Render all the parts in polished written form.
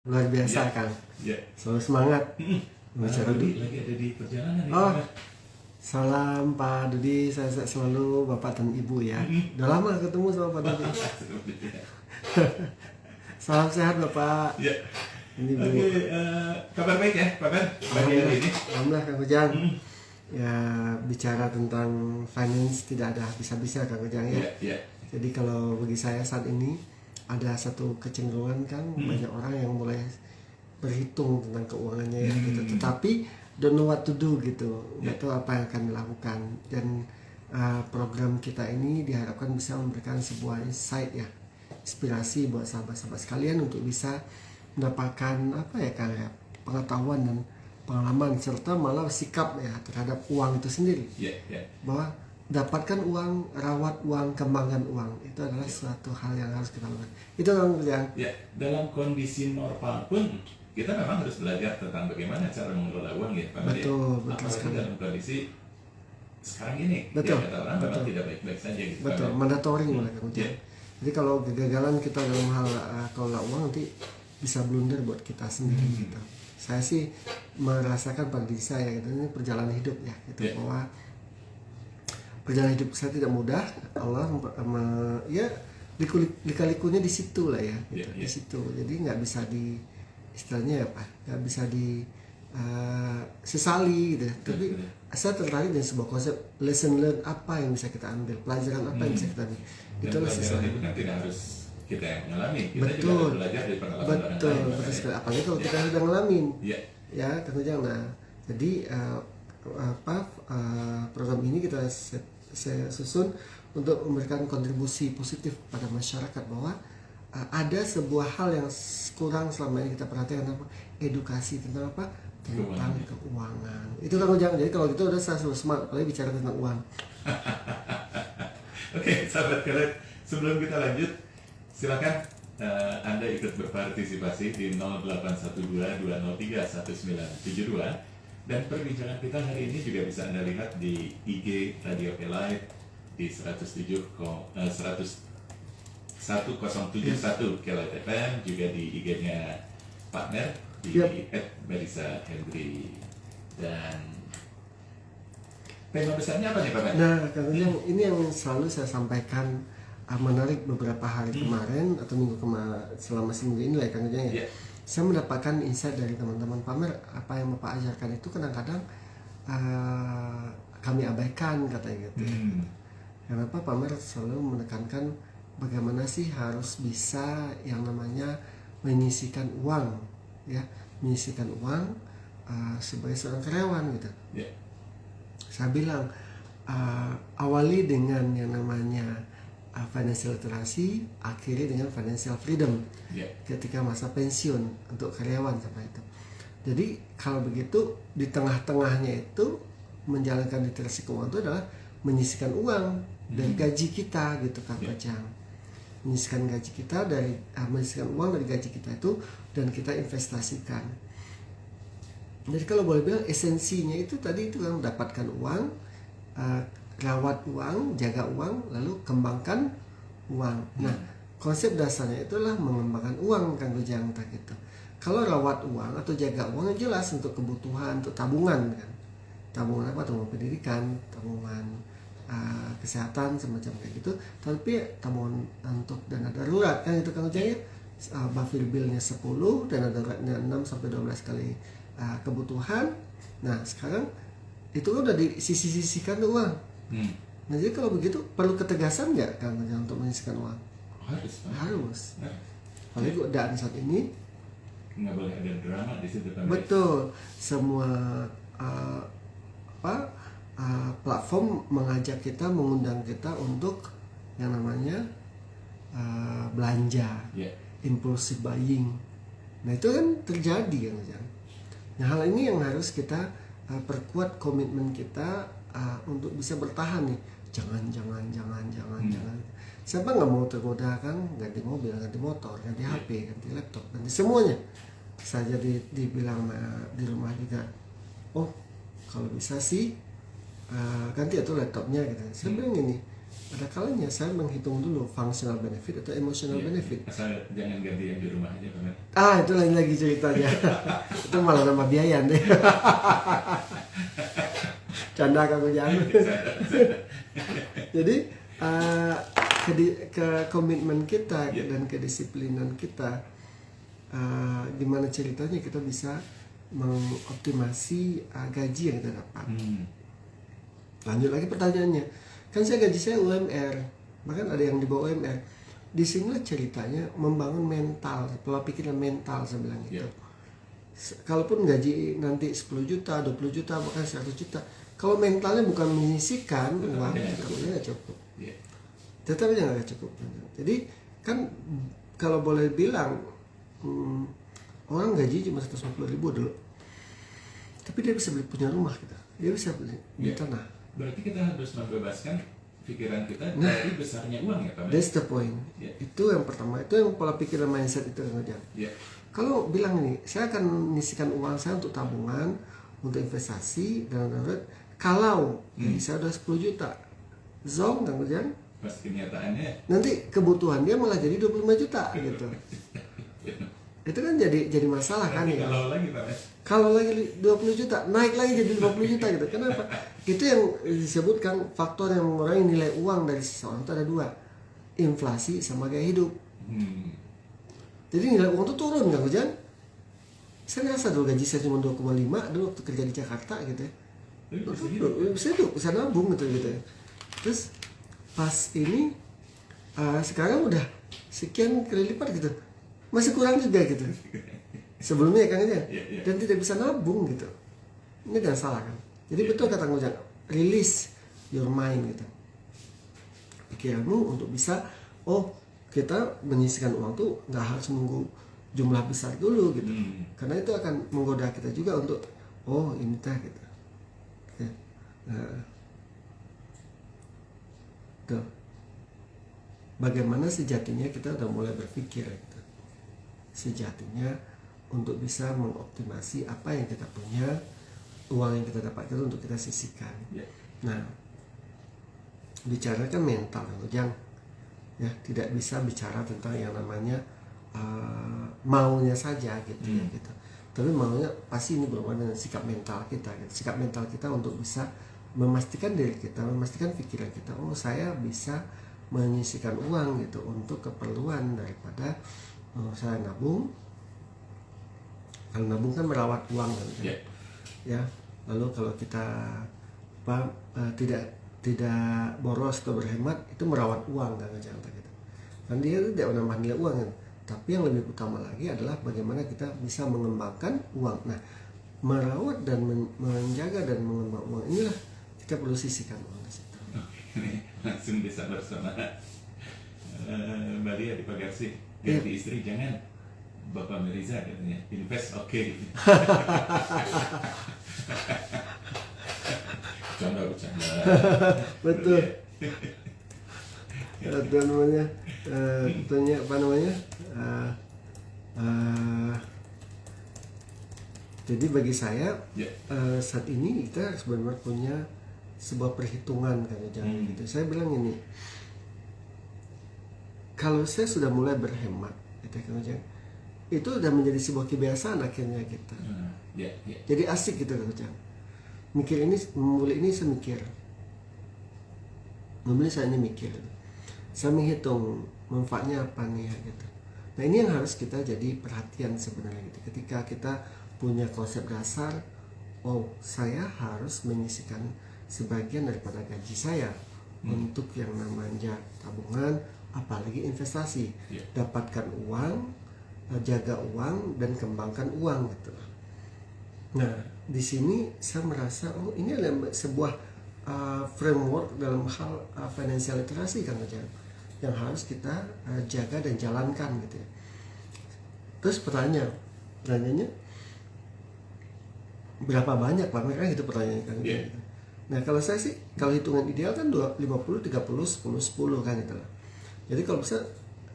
Luar biasa, Kang. Selalu semangat. Mas Rudi. Lagi ada di perjalanan nih. Oh, salam Pak Dudi. Saya selalu Bapak dan Ibu ya. Udah lama ketemu sama Pak Dudi. Salam sehat Bapak. Ya. Ini Bu. Oke, kabar baik ya, Pak Ben? Pagi hari ini. Alhamdulillah Kang Ujang. Ya, bicara tentang finance tidak ada habis-habisnya Kang Ujang ya. Iya. Jadi kalau bagi saya saat ini ada satu kecenderungan kan banyak orang yang mulai berhitung tentang keuangannya ya gitu. Tetapi don't know what to do gitu, nggak tahu apa yang akan dilakukan. Dan program kita ini diharapkan bisa memberikan sebuah insight ya, inspirasi buat sahabat-sahabat sekalian untuk bisa mendapatkan apa ya Kang ya, pengetahuan dan pengalaman serta malah sikap ya terhadap uang itu sendiri. Bahwa dapatkan uang, rawat uang, kembangkan uang itu adalah suatu hal yang harus kita lakukan. Itu yang dalam kondisi normal pun kita memang harus belajar tentang bagaimana cara mengelola uang ya, Pak. Betul Apalagi sekali. dalam kondisi sekarang ini, Betul, ya kata orang memang tidak baik-baik saja gitu. betul, mandatory mulai kemudian. Jadi kalau kegagalan kita dalam hal kelola uang nanti bisa blunder buat kita sendiri gitu. Saya sih merasakan pada diri saya gitu, ini perjalanan hidup ya gitu, bahwa perjalanan hidup saya tidak mudah. Allah ya lika-likunya di situ lah ya gitu, di situ. Jadi nggak bisa di istilahnya apa, nggak bisa di sesali gitu. Tapi saya tertarik dengan sebuah konsep lesson learn, apa yang bisa kita ambil, pelajaran apa yang bisa kita ambil. Dan pelajaran itu kan tidak harus kita yang mengalami, kita betul, juga harus belajar dari pengalaman orang lain. Betul sekali. Apalagi kalau kita sudah ngalamin. Ya, Kang Ujang. Nah, jadi program ini saya susun untuk memberikan kontribusi positif pada masyarakat, bahwa ada sebuah hal yang kurang selama ini kita perhatikan, apa? Edukasi tentang apa? Tentang keuangan. Itu Kang Ujang. Jadi kalau gitu udah saya smart, apalagi bicara tentang uang. Oke, sahabat kalian, sebelum kita lanjut, silakan Anda ikut berpartisipasi di 0812-203-1972, dan perbincangan kita hari ini juga bisa Anda lihat di IG Radio Live di 107.171 Kelet FM, juga di IG-nya partner di @barisa_hendry. Dan tema besarnya apa nih Pak? Nah, Kang Ujang, ini yang selalu saya sampaikan, menarik beberapa hari kemarin atau minggu kemarin, selama seminggu ini lah Kang Ujang ya. Saya mendapatkan insight dari teman-teman pamer, apa yang Bapak ajarkan itu kadang-kadang kami abaikan katanya gitu. Kenapa pamer selalu menekankan bagaimana sih harus bisa yang namanya menyisihkan uang ya, menyisihkan uang sebagai seorang karyawan gitu. Saya bilang awali dengan yang namanya financial literasi, akhiri dengan financial freedom ketika masa pensiun untuk karyawan sampai itu. Jadi kalau begitu di tengah-tengahnya itu menjalankan literasi keuangan itu adalah menyisihkan uang dari gaji kita gitu Kang Ujang. Menyisihkan gaji kita dari menyisihkan uang dari gaji kita itu dan kita investasikan. Jadi kalau boleh bilang esensinya itu tadi itu kan dapatkan uang, rawat uang, jaga uang, lalu kembangkan uang. Nah, konsep dasarnya itulah mengembangkan uang Kang Ujang gitu. Kalau rawat uang atau jaga uang jelas untuk kebutuhan, untuk tabungan kan. Tabungan apa? Tabungan pendidikan, tabungan kesehatan semacam kayak gitu. Tapi tabungan untuk dana darurat kan itu Kang Ujang ya. Bafil bilnya 10, dana daruratnya 6 sampai 12 kali kebutuhan. Nah, sekarang itu kan udah disisihkan uang. Nah, jadi kalau begitu perlu ketegasan nggak Kang untuk menyisihkan uang? Harus. Apalagi keadaan saat ini nggak boleh ada drama di situ kan. Betul. Semua platform mengajak kita, mengundang kita untuk yang namanya belanja, impulsive buying. Nah, itu kan terjadi kan. Nah, hal ini yang harus kita perkuat komitmen kita untuk bisa bertahan nih. Jangan. Siapa nggak mau tergoda kan, ganti mobil, ganti motor, ganti HP, ganti laptop, ganti semuanya. Saya jadi dibilang di rumah juga, oh kalau bisa sih ganti atau laptopnya gitu. Saya bilang ini, ada kalanya saya menghitung dulu functional benefit atau emotional benefit. Asal jangan ganti yang di rumah aja, Pak. Itu lain lagi ceritanya. Itu malah nambah biaya deh. Canda Kang Ujang. Jadi ke komitmen kita dan kedisiplinan kita, gimana ceritanya kita bisa mengoptimasi gaji yang kita dapat. Lanjut lagi pertanyaannya, kan gaji saya UMR, bahkan ada yang di bawah UMR. Disinilah ceritanya membangun mental, pola pikiran mental saya bilang gitu. Kalaupun gaji nanti 10 juta, 20 juta, bahkan 100 juta, kalau mentalnya bukan menyisihkan uang, tetapnya nggak cukup. Tetapnya nggak cukup. Jadi kan kalau boleh bilang, orang gaji cuma 150.000 dulu, tapi dia bisa beli punya rumah gitu, dia bisa beli tanah. Berarti kita harus membebaskan pikiran kita dari besarnya uang ya, Pak. That's the point. Itu yang pertama, itu yang pola pikiran mindset itu yang kerja. Kalau bilang ini, saya akan menyisihkan uang saya untuk tabungan, untuk investasi dan darurat. Kalau gaji saya udah 10 juta, zong kan kerja. Pas kenyataannya nanti kebutuhan dia malah jadi 25 juta gitu. Itu kan jadi masalah kan ya. Kalau lagi Pak. Kalau lagi 20 juta, naik lagi jadi 50 juta gitu. Kenapa? Itu yang disebutkan faktor yang mengurangi nilai uang dari seseorang itu ada dua. Inflasi sama gaya hidup. Jadi nilai uang itu turun kan Hujan? Saya ngerasa dulu gaji saya cuma 2,5 dulu waktu kerja di Jakarta gitu ya. Bisa hidup, bisa nabung gitu ya. Terus pas ini sekarang udah sekian kali lipat gitu. Masih kurang juga gitu. Sebelumnya kan aja. Dan tidak bisa nabung gitu. Ini jangan salah kan. Jadi betul kata Ngujang, release your mind gitu. Pikiranmu untuk bisa, kita menyisihkan uang tuh nggak harus menunggu jumlah besar dulu gitu. Karena itu akan menggoda kita juga untuk ini gitu. Ya. Tuh. Bagaimana sejatinya kita udah mulai berpikir gitu. Sejatinya untuk bisa mengoptimasi apa yang kita punya, uang yang kita dapatkan untuk kita sisihkan. Nah, bicara kan mental, Ujang. Ya, tidak bisa bicara tentang yang namanya maunya saja gitu ya gitu. Tapi maunya pasti ini berhubungan dengan sikap mental kita gitu. Sikap mental kita untuk bisa memastikan diri kita, memastikan pikiran kita, saya bisa menyisihkan uang gitu untuk keperluan daripada saya nabung. Kalau nabung kan merawat uang kan, ya. Lalu kalau kita tidak boros atau berhemat, itu merawat uang kan jangan gitu. Dan dia tidak menambah nilai uang kan. Tapi yang lebih utama lagi adalah bagaimana kita bisa mengembangkan uang. Nah, merawat dan menjaga dan mengembangkan uang inilah kita perlu sisihkan uang di situ. Langsung bisa bersama Mbak Lia di Pagarsi. Ganti istri jangan. Bapak Meriza katanya invest oke. Bercanda. Betul. Itu namanya tanya apa namanya? Jadi bagi saya saat ini kita sebenarnya punya sebuah perhitungan kan gitu. Saya bilang ini, kalau saya sudah mulai berhemat, gitu kan, itu udah menjadi sebuah kebiasaan akhirnya kita. Jadi asik gitu kan. Mikir ini, membeli ini saya mikir. Membeli saya ini mikir. Saya menghitung manfaatnya apa nih ya gitu. Nah ini yang harus kita jadi perhatian sebenarnya gitu. Ketika kita punya konsep dasar, saya harus menyisihkan sebagian daripada gaji saya untuk yang namanya tabungan, apalagi investasi. Dapatkan uang, jaga uang dan kembangkan uang gitu. Nah di sini saya merasa ini adalah sebuah framework dalam hal financial literasi kan aja yang harus kita jaga dan jalankan gitu ya. Terus pertanyaannya berapa banyak Pak? Mereka gitu pertanyaan kan. Nah kalau saya sih, kalau hitungan ideal kan 50, 30, 10, 10 kan gitu lah. Jadi kalau bisa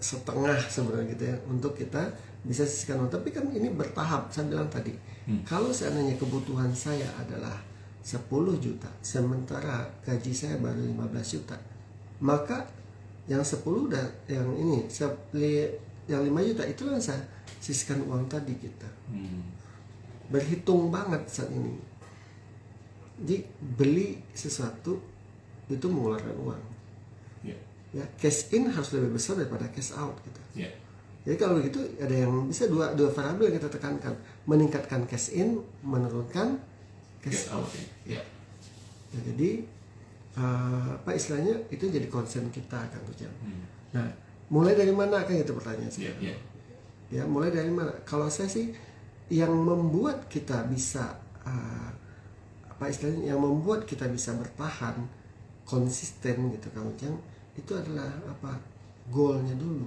setengah sebenarnya gitu ya untuk kita bisa sisihkan. Tapi kan ini bertahap, saya bilang tadi. Kalau seandainya kebutuhan saya adalah 10 juta, sementara gaji saya baru 15 juta, maka yang 10 dan yang ini yang 5 juta itulah yang saya sisihkan uang tadi kita. Berhitung banget saat ini. Jadi beli sesuatu itu mengeluarkan uang. Ya, cash in harus lebih besar daripada cash out gitu. Jadi kalau begitu ada yang bisa dua variabel yang kita tekankan, meningkatkan cash in, menurunkan cash out. Ya, jadi apa istilahnya itu jadi concern kita Kang Ujang. Nah, mulai dari mana kan itu pertanyaan saya. Ya, mulai dari mana? Kalau saya sih yang membuat kita bisa apa istilahnya yang membuat kita bisa bertahan konsisten gitu Kang Ujang, itu adalah apa? Goalnya dulu.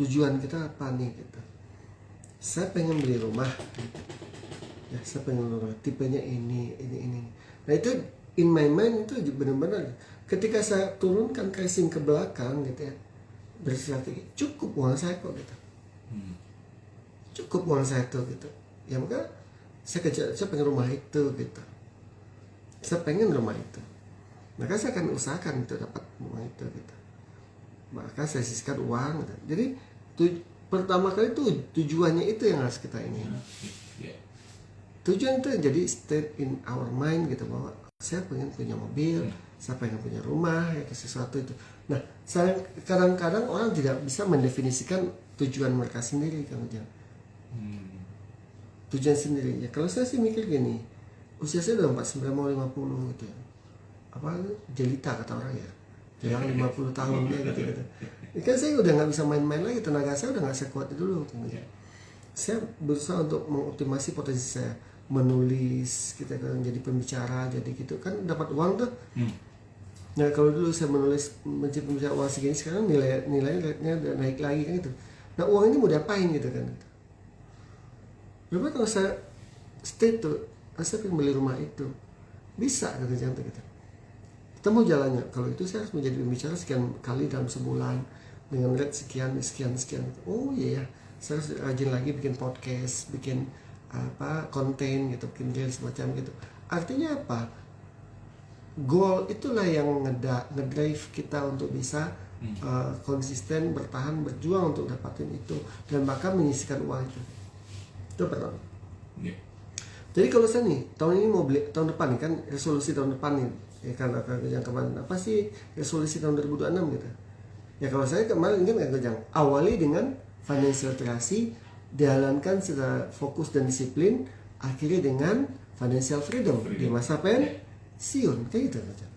Tujuan kita apa nih gitu. Saya pengen beli rumah gitu. Ya, saya pengen beli rumah tipenya ini. Nah itu in my mind itu benar-benar ketika saya turunkan casing ke belakang gitu ya, berstrategi cukup uang saya kok gitu. Cukup uang saya tuh gitu. Ya maka saya pengen rumah itu gitu. Saya pengen rumah itu. Maka saya akan usahakan itu dapat rumah itu gitu. Maka saya sisihkan uang gitu. Jadi pertama kali itu tujuannya itu yang harus kita ini. Tujuan itu jadi state in our mind gitu, bahwa saya pengen punya mobil, saya pengen punya rumah, ya sesuatu itu. Nah, saya kadang-kadang orang tidak bisa mendefinisikan tujuan mereka sendiri kan, tujuan sendiri. Ya kalau saya sih mikir gini, usia saya udah 49 mau 50 gitu ya. Apa jelita kata orang ya. Yang 50 tahun ya gitu. Ini kan saya udah nggak bisa main-main lagi, tenaga saya udah nggak sekuat itu dulu. Saya berusaha untuk mengoptimasi potensi saya, menulis, kita kan jadi pembicara, jadi gitu kan dapat uang tuh. Nah kalau dulu saya menulis menjadi pembicara uang segini, sekarang nilainya udah naik lagi kan gitu. Nah uang ini mau diapain gitu kan? Berapa kalau saya stay tuh, saya pengen beli rumah itu, bisa gitu jangan gitu. Kita mau jalannya, kalau itu saya harus menjadi pembicara sekian kali dalam sebulan dengan rate sekian. Oh iya ya, saya harus rajin lagi bikin podcast, bikin apa konten gitu, bikin reels semacam gitu. Artinya apa? Goal itulah yang ngedrive kita untuk bisa konsisten, bertahan, berjuang untuk dapatin itu dan bahkan menyisihkan uang itu. Itu pertama. Jadi kalau saya nih tahun ini mau beli, tahun depan nih kan resolusi tahun depan nih. Ya kan yang kemarin apa sih resolusi tahun 2026 gitu. Ya kalau saya kemarin kan awali dengan financial literacy, jalankan secara fokus dan disiplin, akhirnya dengan financial freedom di masa pensiun kayak gitu aja.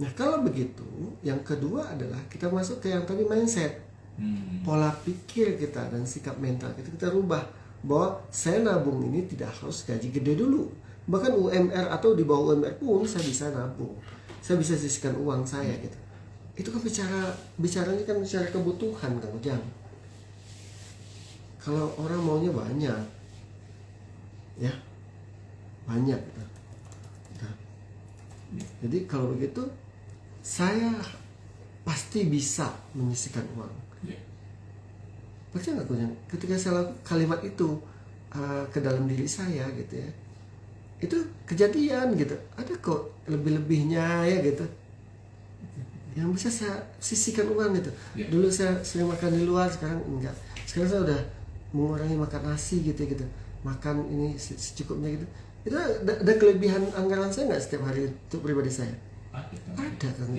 Nah kalau begitu, yang kedua adalah kita masuk ke yang tadi mindset, pola pikir kita dan sikap mental kita rubah bahwa saya nabung ini tidak harus gaji gede dulu. Bahkan UMR atau di bawah UMR pun saya bisa nabung, saya bisa sisihkan uang saya gitu. Itu kan bicaranya kan bicara kebutuhan Kang Ujang. Kalau orang maunya banyak, ya banyak gitu. Nah, jadi kalau begitu saya pasti bisa menyisihkan uang. Percaya nggak Ujang? Ketika saya lakukan kalimat itu ke dalam diri saya gitu ya, itu kejadian gitu. Ada kok lebih-lebihnya ya gitu, yang bisa saya sisihkan uang gitu. Dulu saya sering makan di luar, sekarang enggak. Sekarang saya udah mengurangi makan nasi gitu, makan ini secukupnya gitu. Itu ada kelebihan anggaran saya nggak setiap hari untuk pribadi saya? Ada kan?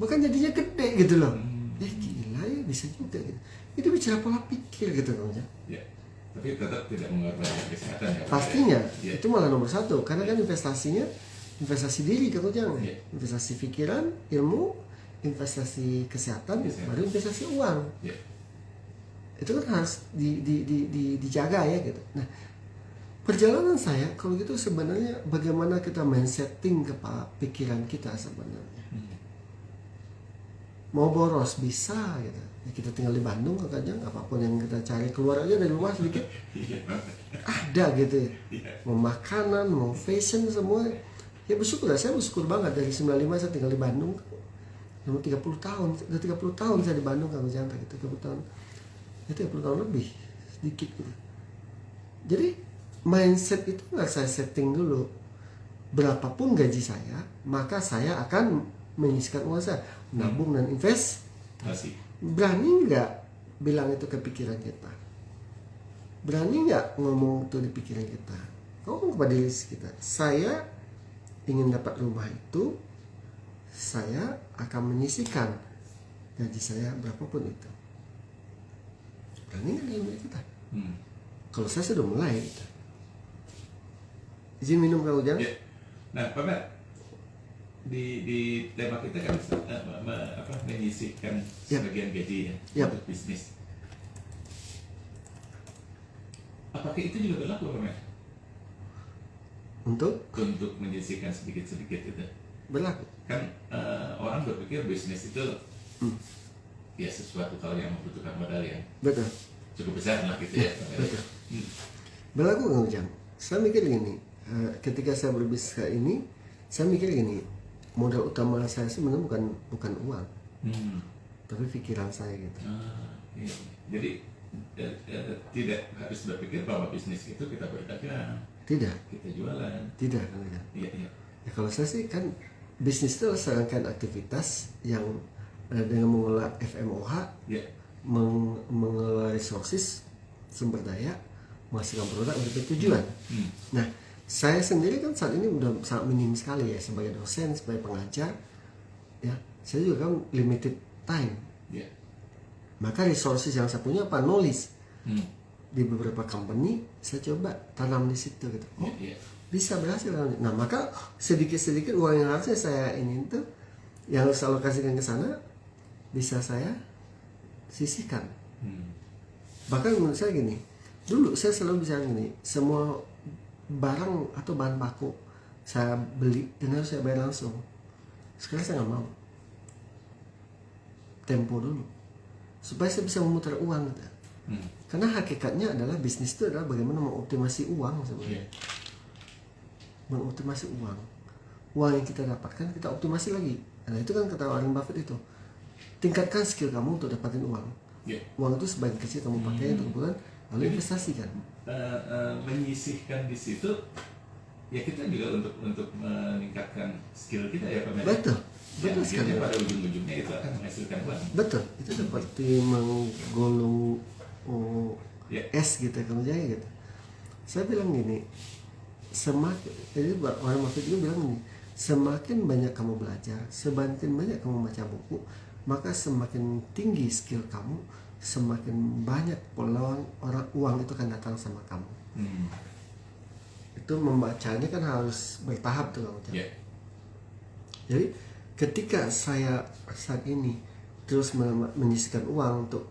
Bahkan jadinya gede gitu loh. Gila ya, bisa juga gitu. Itu bicara pola pikir gitu kan? Tapi tetap tidak mengorbankan kesehatan ya? Pastinya, itu malah nomor satu. Karena kan investasinya investasi diri kan jangan. Investasi pikiran, ilmu, investasi kesehatan, baru investasi uang. Itu kan harus dijaga ya gitu. Nah, perjalanan saya kalau gitu sebenarnya bagaimana kita mindsetting kepala pikiran kita sebenarnya. Mau boros bisa gitu. Ya, kita tinggal di Bandung aja, apapun yang kita cari keluar aja dari luar sedikit ada gitu ya. Mau makanan, mau fashion semua. Ya bersyukur lah, saya bersyukur banget dari 95 saya tinggal di Bandung. Selama 30 tahun, udah 30 tahun saya di Bandung kalau jangan gitu, 30 tahun. Ya 30 tahun lebih sedikit gitu. Jadi mindset itu nggak saya setting dulu. berapapun gaji saya, maka saya akan menyisihkan uang saya, nabung dan invest. Masih. Berani nggak bilang itu ke pikiran kita? Berani nggak ngomong itu di pikiran kita? Ngomong kepada diri kita, saya ingin dapat rumah itu, saya akan menyisihkan gaji saya berapapun itu. Berani nggak dalam diri kita? Kalau saya sudah mulai gitu. Izin minum Kang Ujang? Ya. Nah, Pak Mer, di tema kita kan menyisihkan sebagian gaji ya untuk bisnis. Apakah itu juga berlaku, Pak Mer? Untuk menyisihkan sedikit-sedikit itu? berlaku. Kan orang berpikir bisnis itu ya sesuatu hal yang membutuhkan modal yang Betul. cukup besar lah gitu ya. Betul. Berlaku Kang Ujang. Saya mikir gini, ketika saya berbisnis kayak ini, saya mikir gini, modal utama saya sebenarnya bukan uang, tapi pikiran saya gitu. Iya. Jadi tidak harus berpikir bahwa bisnis itu kita berdagang, Tidak, kita jualan. tidak Kang Ujang. Iya. Ya, kalau saya sih kan bisnis itu serangkaian aktivitas yang dengan mengelola FMOH, Ya. mengelola resources, sumber daya, menghasilkan produk untuk tujuan. Nah, saya sendiri kan saat ini udah sangat minim sekali ya sebagai dosen, sebagai pengajar. Ya, saya juga kan limited time. Ya. Maka resources yang saya punya apa? Knowledge. Di beberapa company saya coba tanam di situ gitu. Oh, Ya. bisa berhasil. Nah, maka sedikit-sedikit uang yang harusnya saya ini tuh yang harus saya alokasikan ke sana bisa saya sisihkan. Bahkan menurut saya gini, dulu saya selalu bisa gini, semua barang atau bahan baku saya beli dan harus saya bayar langsung. Sekarang saya nggak mau, tempo dulu supaya saya bisa memutar uang gitu. Karena hakikatnya adalah bisnis itu adalah bagaimana mengoptimasi uang sebenarnya. Mengoptimasi uang yang kita dapatkan kita optimasi lagi. Nah, itu kan kata Warren Buffett itu, tingkatkan skill kamu untuk dapatin uang. Uang itu sebagian kecil kamu pakai untuk kebutuhan, lalu investasikan. Menyisihkan di situ ya kita juga untuk meningkatkan skill kita ya Pak Mer. Betul sekali. Pada ujung-ujungnya itu akan menghasilkan uang. Betul, itu seperti menggulung es gitu kalau jaya gitu. Saya bilang gini, jadi Warren Buffett juga bilang gini, semakin banyak kamu belajar, semakin banyak kamu baca buku, maka semakin tinggi skill kamu, semakin banyak peluang uang itu akan datang sama kamu. Itu membacanya kan harus bertahap tuh Kang. Jadi ketika saya saat ini terus menyisihkan uang untuk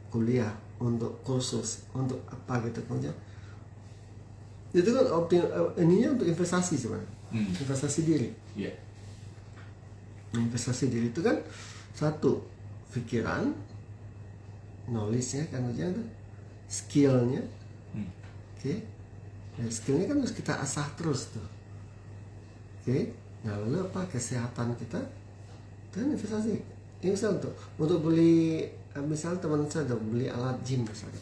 kuliah, untuk kursus, untuk apa gitu Kang, itu kan ininya untuk investasi sebenarnya. Investasi diri. Investasi diri itu kan satu, pikiran, knowledge-nya kan aja tuh, skill-nya. Oke. Nah, skill-nya kan harus kita asah terus tuh. Oke. Nah, lalu apa? Kesehatan kita dan investasi. Ini misal untuk beli, misal teman saya udah beli alat gym misalnya,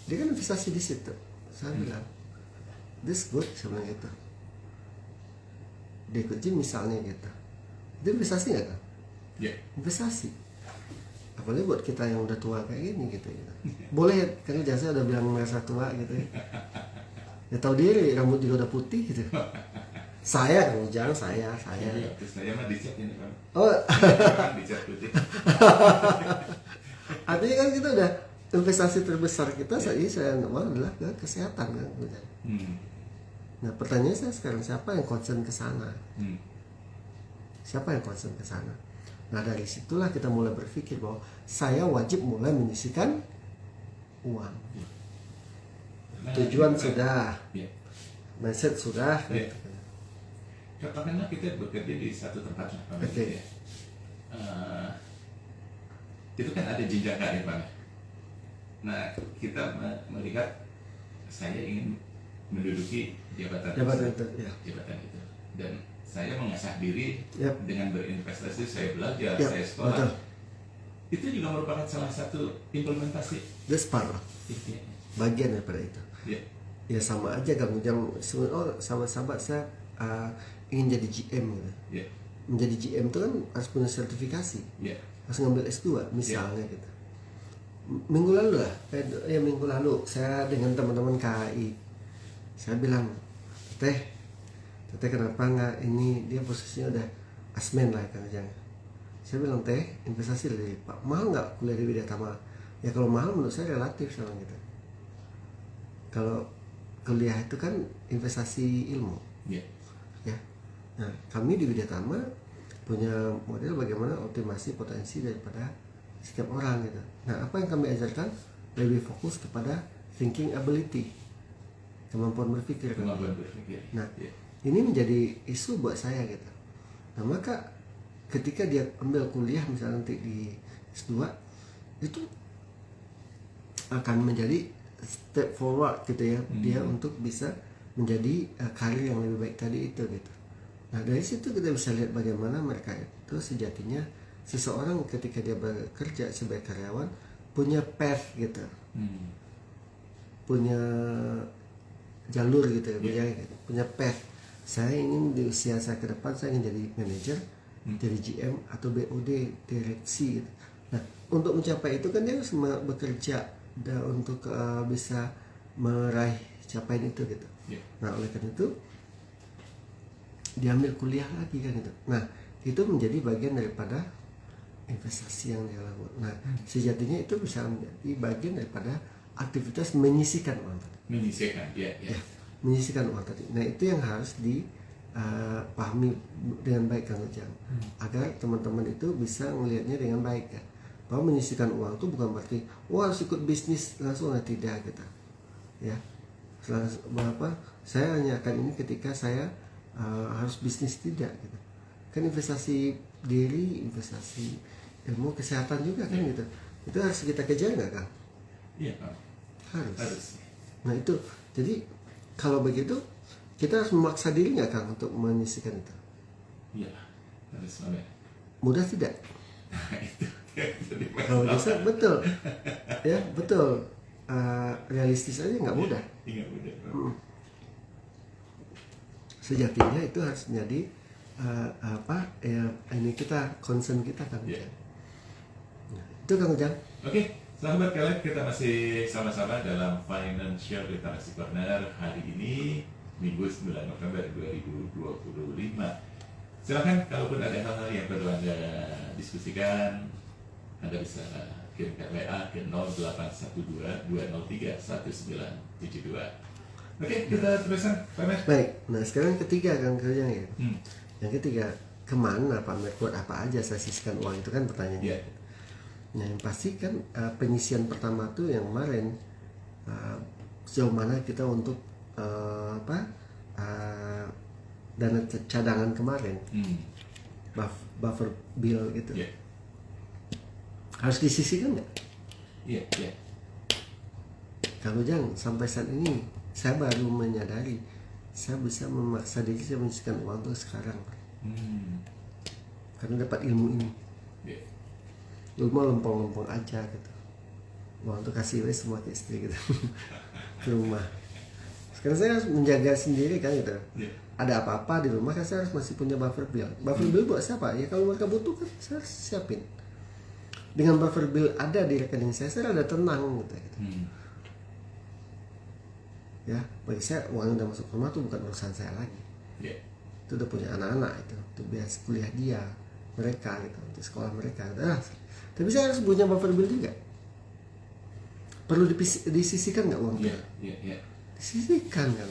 dia kan investasi di situ. Saya bilang, this good sebenarnya gitu. Dia ikut gym misalnya gitu, itu investasi nggak kan? Investasi. Apalagi buat kita yang udah tua kayak gini gitu. Boleh kan, jasa udah bilang merasa tua gitu ya. Ya tahu diri, rambut juga udah putih gitu. Saya kan jangan saya. Saya mah dicat ini Pak. Oh. Dicat putih. Artinya kan kita udah investasi terbesar kita saat ini saya adalah ke kesehatan kan. Nah, pertanyaannya saya sekarang, siapa yang concern ke sana? Siapa yang concern ke sana? Nah, dari situlah kita mulai berpikir bahwa saya wajib mulai menyisihkan uang. Tujuan sudah, mindset sudah. Katakanlah kita bekerja di satu tempat lah Pak. Itu kan ada jenjang karir Pak. Nah, kita melihat saya ingin menduduki jabatan itu, dan saya mengasah diri dengan berinvestasi, saya belajar, saya sekolah. Itu juga merupakan salah satu implementasi. That's part of bagian daripada itu. Ya sama aja Kang Ujang. Sahabat-sahabat saya ingin jadi GM gitu. Yeah. Menjadi GM itu kan harus punya sertifikasi, harus ngambil S2 misalnya gitu. Minggu lalu saya dengan teman-teman KAI, saya bilang, teteh kenapa nggak ini, dia posisinya udah asmen lah Kang Ujang. Saya bilang, teh investasi dari Pak, mahal nggak kuliah di Widyatama? Ya kalau mahal menurut saya relatif sama gitu. Kalau kuliah itu kan investasi ilmu, ya. Nah, kami di Widyatama punya model bagaimana optimasi potensi daripada setiap orang gitu. Nah, apa yang kami ajarkan lebih fokus kepada thinking ability, kemampuan berpikir. Nah, ini menjadi isu buat saya gitu. Nah, maka ketika dia ambil kuliah misalnya nanti di S2, itu akan menjadi step forward gitu ya, dia untuk bisa menjadi karir yang lebih baik tadi itu gitu. Nah, dari situ kita bisa lihat bagaimana mereka itu sejatinya seseorang ketika dia bekerja sebagai karyawan punya path gitu, punya jalur gitu ya, punya path. Saya ingin di usia saya ke depan saya ingin jadi manajer, jadi GM atau BOD, direksi gitu. Nah, untuk mencapai itu kan dia harus bekerja untuk bisa meraih capaian itu gitu. Nah, oleh karena itu diambil kuliah lagi kan gitu. Nah, itu menjadi bagian daripada investasi yang dia lakukan. Nah, sejatinya itu bisa menjadi bagian daripada aktivitas menyisihkan uang tadi. Menyisihkan uang tadi. Nah, itu yang harus dipahami dengan baik Kang Ujang, agar teman-teman itu bisa melihatnya dengan baik ya. Bahwa menyisihkan uang itu bukan berarti harus ikut bisnis langsung, tidak gitu. Ya. Saya hanya akan ini ketika saya harus bisnis, tidak gitu. Kan investasi diri, investasi ilmu, kesehatan juga kan gitu. Itu harus kita kejar nggak Kang? Iya Kang. Harus. Nah itu, jadi kalau begitu kita harus memaksa diri nggak Kang untuk menyisihkan itu? Iya, harus banget. Mudah tidak? Itu. Kalau bisa betul, ya betul. Realistis aja nggak mudah. Nggak mudah. Sejatinya itu harus menjadi ini kita concern kita Kang Ujang. Nah, itu Kang Ujang. Oke, sahabat kalian, kita masih sama-sama dalam Financial Literasi Corner hari ini Minggu 9 November 2025. Silakan kalaupun ada hal-hal yang perlu Anda diskusikan, Anda bisa kirimkan WA ke 0812-203-1972. Oke, kita teruskan, Pak Mer. Baik, nah sekarang ketiga Kang Ujang ya. Yang ketiga, kemana Pak Mer, buat apa aja saya sisihkan uang, itu kan pertanyaannya. Nah, yang pasti kan penyisian pertama tuh yang kemarin, sejauh mana kita untuk dana cadangan kemarin, buffer bill gitu, harus disisihkan nggak? Iya. Kalau jangan sampai saat ini saya baru menyadari saya bisa memaksa diri saya menyisihkan uang tuh sekarang, karena dapat ilmu ini. Dulu mah lempeng-lempeng aja gitu, uang tuh kasih wes semua ke istri gitu ke rumah. Sekarang saya harus menjaga sendiri kan gitu. Ada apa-apa di rumah kan saya harus masih punya buffer bill. Buffer bill buat siapa? Ya kalau mereka butuh kan saya harus siapin. Dengan buffer bill ada di rekening saya rada tenang gitu. Ya, bagi saya uang yang udah masuk rumah tuh bukan urusan saya lagi. Itu udah punya anak-anak itu biaya kuliah dia, mereka gitu, untuk sekolah mereka. Tapi saya harus punya buffer bill juga. Perlu disisihkan nggak uang? Iya. Disisihkan kan.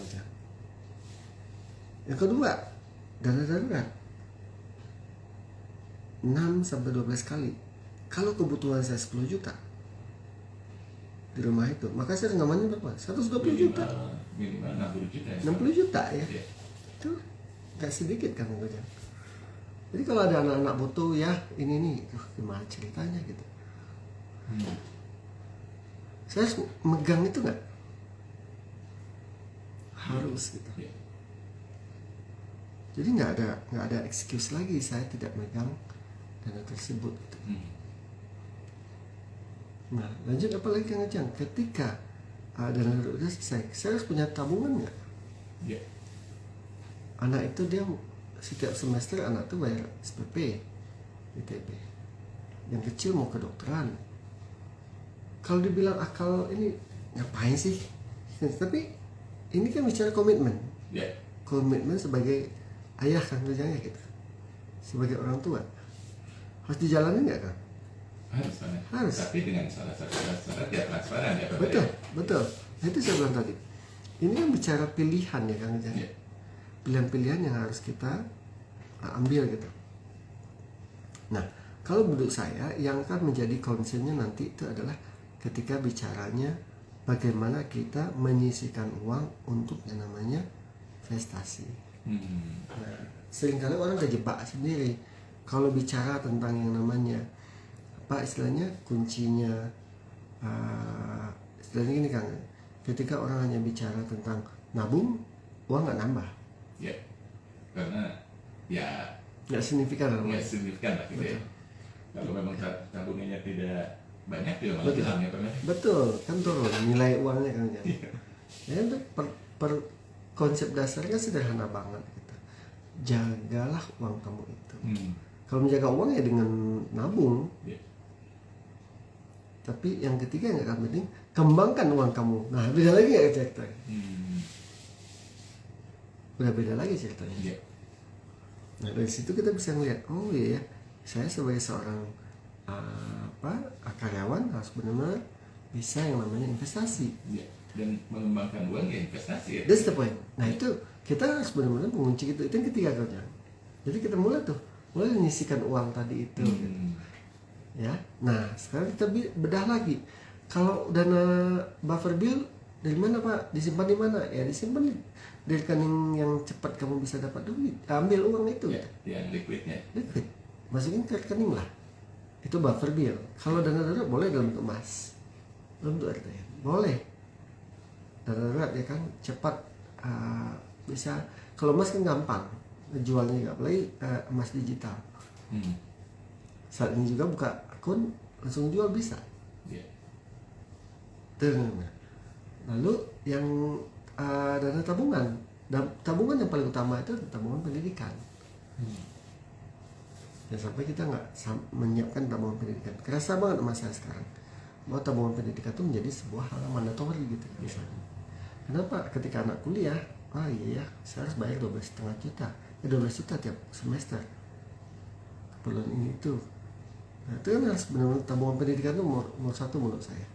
Yang kedua, dana darurat 6-12 kali. Kalau kebutuhan saya 10 juta di rumah itu, maka saya ngamanin berapa? 120 juta. Minimal 60 juta ya. 60 juta ya. Itu gak sedikit kan Kang Ujang. Jadi kalau ada anak-anak butuh ya ini nih, gimana ceritanya gitu. Saya harus megang itu nggak? Harus gitu. Jadi nggak ada excuse lagi saya tidak megang dana tersebut gitu. Nah, lanjut apa lagi Kang Ujang? Ketika dana darurat selesai, saya harus punya tabungan nggak? anak itu dia setiap semester anak tuh bayar SPP ITB, yang kecil mau kedokteran. Kalau dibilang akal ini ngapain sih, tapi ini kan bicara komitmen. Komitmen sebagai ayah kan kerjanya gitu, sebagai orang tua harus dijalani nggak kan? Harus. Tapi dengan salah satu syarat ya transparan ya Bapak. Betul. Nah, itu saya bilang tadi. Ini kan bicara pilihan ya kan kerjanya. Pilihan-pilihan yang harus kita ambil gitu. Nah, kalau menurut saya yang akan menjadi concernnya nanti itu adalah ketika bicaranya bagaimana kita menyisihkan uang untuk yang namanya investasi. Nah, seringkali orang terjebak sendiri kalau bicara tentang yang namanya apa istilahnya kuncinya, istilahnya gini Kang, ketika orang hanya bicara tentang nabung, uang nggak nambah. Ya, karena ya nggak signifikan lah. Nggak signifikan lah gitu ya. Kalau memang tabungannya tidak banyak ya malah hilang ya Pak. Betul, kan turun nilai uangnya kan ya. Ya itu per konsep dasarnya sederhana banget gitu. Jagalah uang kamu itu. Kalau menjaga uang ya dengan nabung. Tapi yang ketiga yang gak penting, kembangkan uang kamu. Nah beda lagi nggak ceritanya? Udah beda lagi ceritanya. Nah dari situ kita bisa melihat, oh iya, saya sebagai seorang karyawan harus benar-benar bisa yang namanya investasi. Dan mengembangkan uang ya investasi ya. That's the point. Nah itu kita harus benar-benar mengunci itu. Itu yang ketiga kerja. Jadi kita mulai menyisihkan uang tadi itu. Gitu. Ya. Nah sekarang kita bedah lagi. Kalau dana buffer bill dari mana Pak? Disimpan di mana? Ya disimpan di rekening yang cepat kamu bisa dapat duit. Ambil uang itu. Ya, yang liquidnya. Liquid. Masukin ke rekening lah. Itu buffer bill. Kalau dana darurat boleh dalam bentuk emas. Dalam bentuk RTM. Boleh. Dana darurat ya kan cepat bisa. Kalau emas kan gampang. Jualnya juga apalagi emas digital. Saat ini juga buka akun langsung jual bisa. Lalu yang dana tabungan. Tabungan yang paling utama itu tabungan pendidikan. Dan sampai kita nggak menyiapkan tabungan pendidikan. Kerasa banget sama saya sekarang bahwa tabungan pendidikan itu menjadi sebuah hal mandatori gitu misalnya. Kenapa? Ketika anak kuliah, iya ya, saya harus bayar 12,5 juta. 12 juta tiap semester. Keperluan ini itu. Nah, itu kan harus benar-benar tabungan pendidikan itu nomor satu menurut saya.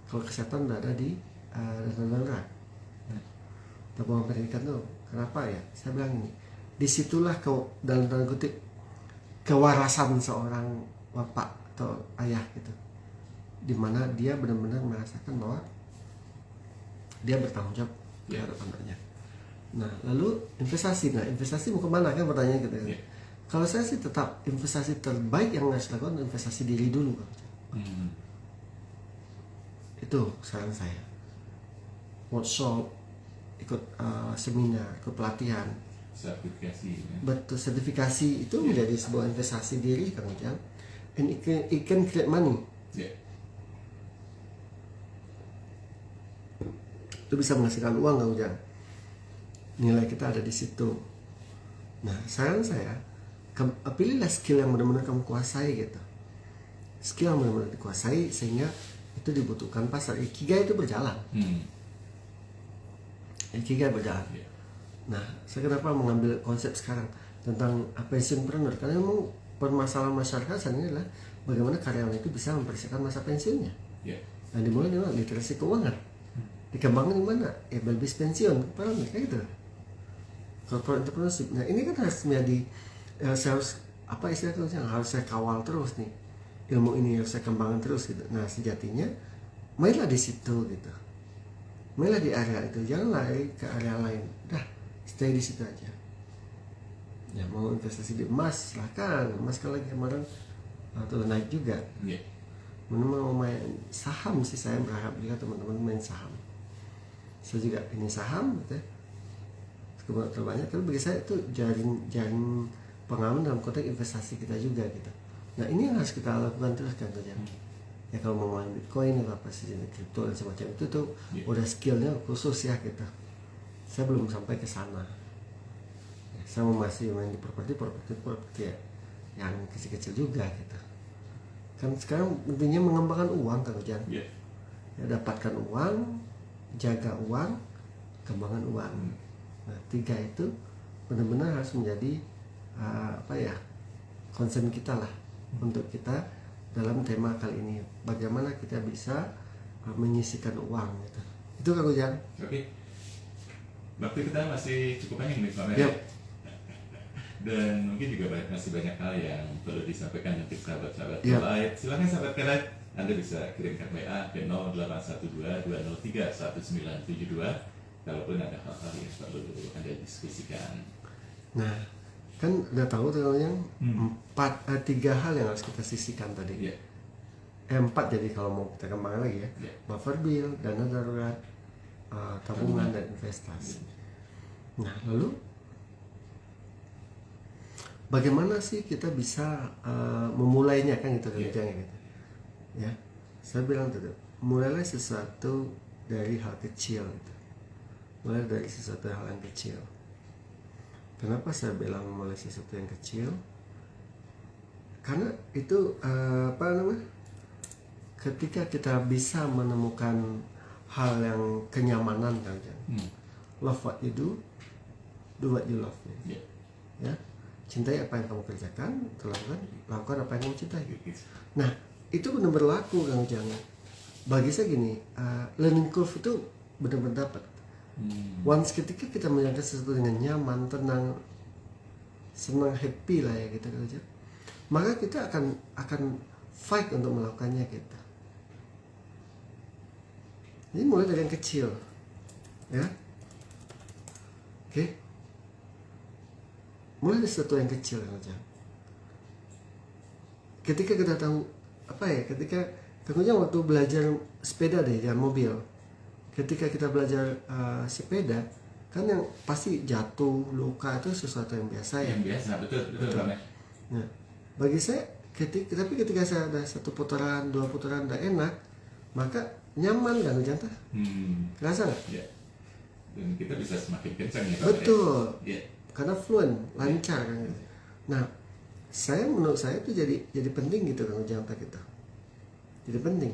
Kalau kesehatan udah ada di dana darurat. Tabungan pendidikan itu kenapa ya? Saya bilang ini, disitulah dalam tanda kutip kewarasan seorang bapak atau ayah gitu, dimana dia benar-benar merasakan bahwa dia bertanggung jawab terhadap anaknya. Nah lalu investasi, mau kemana kan pertanyaan gitu kan? Kalau saya sih tetap investasi terbaik yang harus dilakukan investasi diri dulu kan? Itu saran saya. Workshop, ikut seminar, ikut pelatihan, sertifikasi. Betul, sertifikasi itu menjadi sebuah investasi diri Kang Ujang. And it can create money. Itu bisa menghasilkan uang Kang Ujang. Nilai kita ada di situ. Nah, saran saya, pilihlah skill yang benar-benar kamu kuasai gitu. Skill yang benar-benar dikuasai sehingga itu dibutuhkan pasar. Ikigai itu berjalan. Ikigai berjalan. Nah, saya kenapa mengambil konsep sekarang tentang pensiunpreneur? Karena memang permasalahan masyarakat saat ini adalah bagaimana karyawan itu bisa mempersiapkan masa pensiunnya. Nah, dimulai dengan literasi keuangan. Dikembangkan di mana? Ya, belbis pensiun, kayak gitu. Corporate entrepreneurship. Nah, ini kan harus menjadi saya harus apa istilahnya yang harus saya kawal terus nih. Ilmu ini harus saya kembangkan terus gitu. Nah, sejatinya mainlah di situ gitu. Mainlah di area itu, jangan lari ke area lain. Udah, stay di situ aja. Ya mau investasi di emas silahkan. Emas kalau lagi kemarin tuh naik juga. Mau main saham sih, saya berharap juga teman-teman main saham. Saya juga ini saham gitu ya. Terbanyak, tapi bagi saya itu jaring pengaman dalam konteks investasi kita juga gitu. Nah ini yang harus kita lakukan terus kan tuh ya kalau mau main Bitcoin atau apa sih jenis kripto dan semacam itu tuh udah skillnya khusus ya kita. Saya belum sampai ke sana. sama masih main di properti ya, yang kecil-kecil juga gitu. Kan sekarang intinya mengembangkan uang Kang Ujang. Ya. Ya, dapatkan uang, jaga uang, kembangkan uang. Nah, 3 itu benar-benar harus menjadi concern kita lah untuk kita dalam tema kali ini. Bagaimana kita bisa menyisihkan uang gitu. Itu Kang Ujang. Oke. Waktu kita masih cukup banyak nih Pak. Yep. Dan mungkin juga masih banyak hal yang perlu disampaikan untuk sahabat-sahabat Yep. Kelight. Silakan sahabat Kelight, Anda bisa kirimkan WA ke 0812-203-1972 kalaupun ada hal-hal yang perlu Anda diskusikan. Nah, kan udah tahu tuh yang 3 hal yang harus kita sisihkan tadi. Ya. 4 jadi kalau mau kita kembangkan lagi ya. Ya. Buffer bill, dana darurat, tabungan dan investasi. Nah, lalu bagaimana sih kita bisa memulainya kan gitu kan gitu. Ya. Saya bilang tadi, mulailah sesuatu dari hal kecil gitu. Mulai dari sesuatu hal yang kecil. Kenapa saya bilang mulai sesuatu yang kecil? Karena itu ketika kita bisa menemukan hal yang kenyamanan kan, love what you do what you love. Ya, cintai apa yang kamu kerjakan, lakukan apa yang kamu cintai. Nah, itu benar berlaku Kang Ujang. Bagi saya gini, learning curve itu benar-benar dapat. Once ketika kita menjalankan sesuatu dengan nyaman, tenang, senang, happy lah ya gitu aja, maka kita akan fight untuk melakukannya kita. Ini mulai dari yang kecil, ya, oke. Mulai dari sesuatu yang kecil aja. Ketika kita tahu ketika tentunya waktu belajar sepeda deh, jangan mobil. Ketika kita belajar sepeda, kan yang pasti jatuh, luka itu sesuatu yang biasa ya. Yang biasa, betul. Nah, bagi saya ketika saya ada 1 putaran, 2 putaran udah enak, maka nyaman kan jangan kerasa nggak? Ya. Dan kita bisa semakin kencang ya. Betul. Ya. Karena fluent, lancar kan. Nah, menurut saya itu jadi penting gitu kan jangan kita. Jadi penting.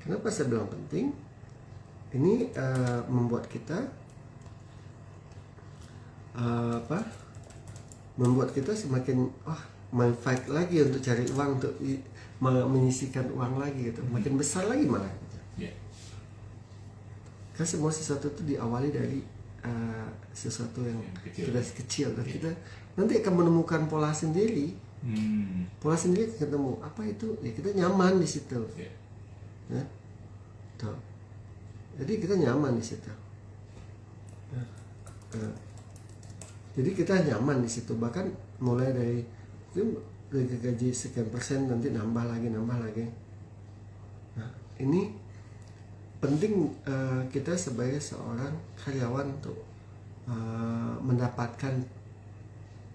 Kenapa saya bilang penting? Ini membuat kita membuat kita semakin main fight lagi untuk cari uang, untuk menyisihkan uang lagi gitu, makin besar lagi malah. Yeah. Kan semua sesuatu itu diawali dari sesuatu yang kecil dan kita nanti akan menemukan pola sendiri. Pola sendiri ketemu apa itu ya, kita nyaman di situ. Ya. Tuh. Jadi kita nyaman di situ. Jadi kita nyaman di situ, bahkan mulai dari gaji sekian persen nanti nambah lagi. Nah, ini penting kita sebagai seorang karyawan untuk mendapatkan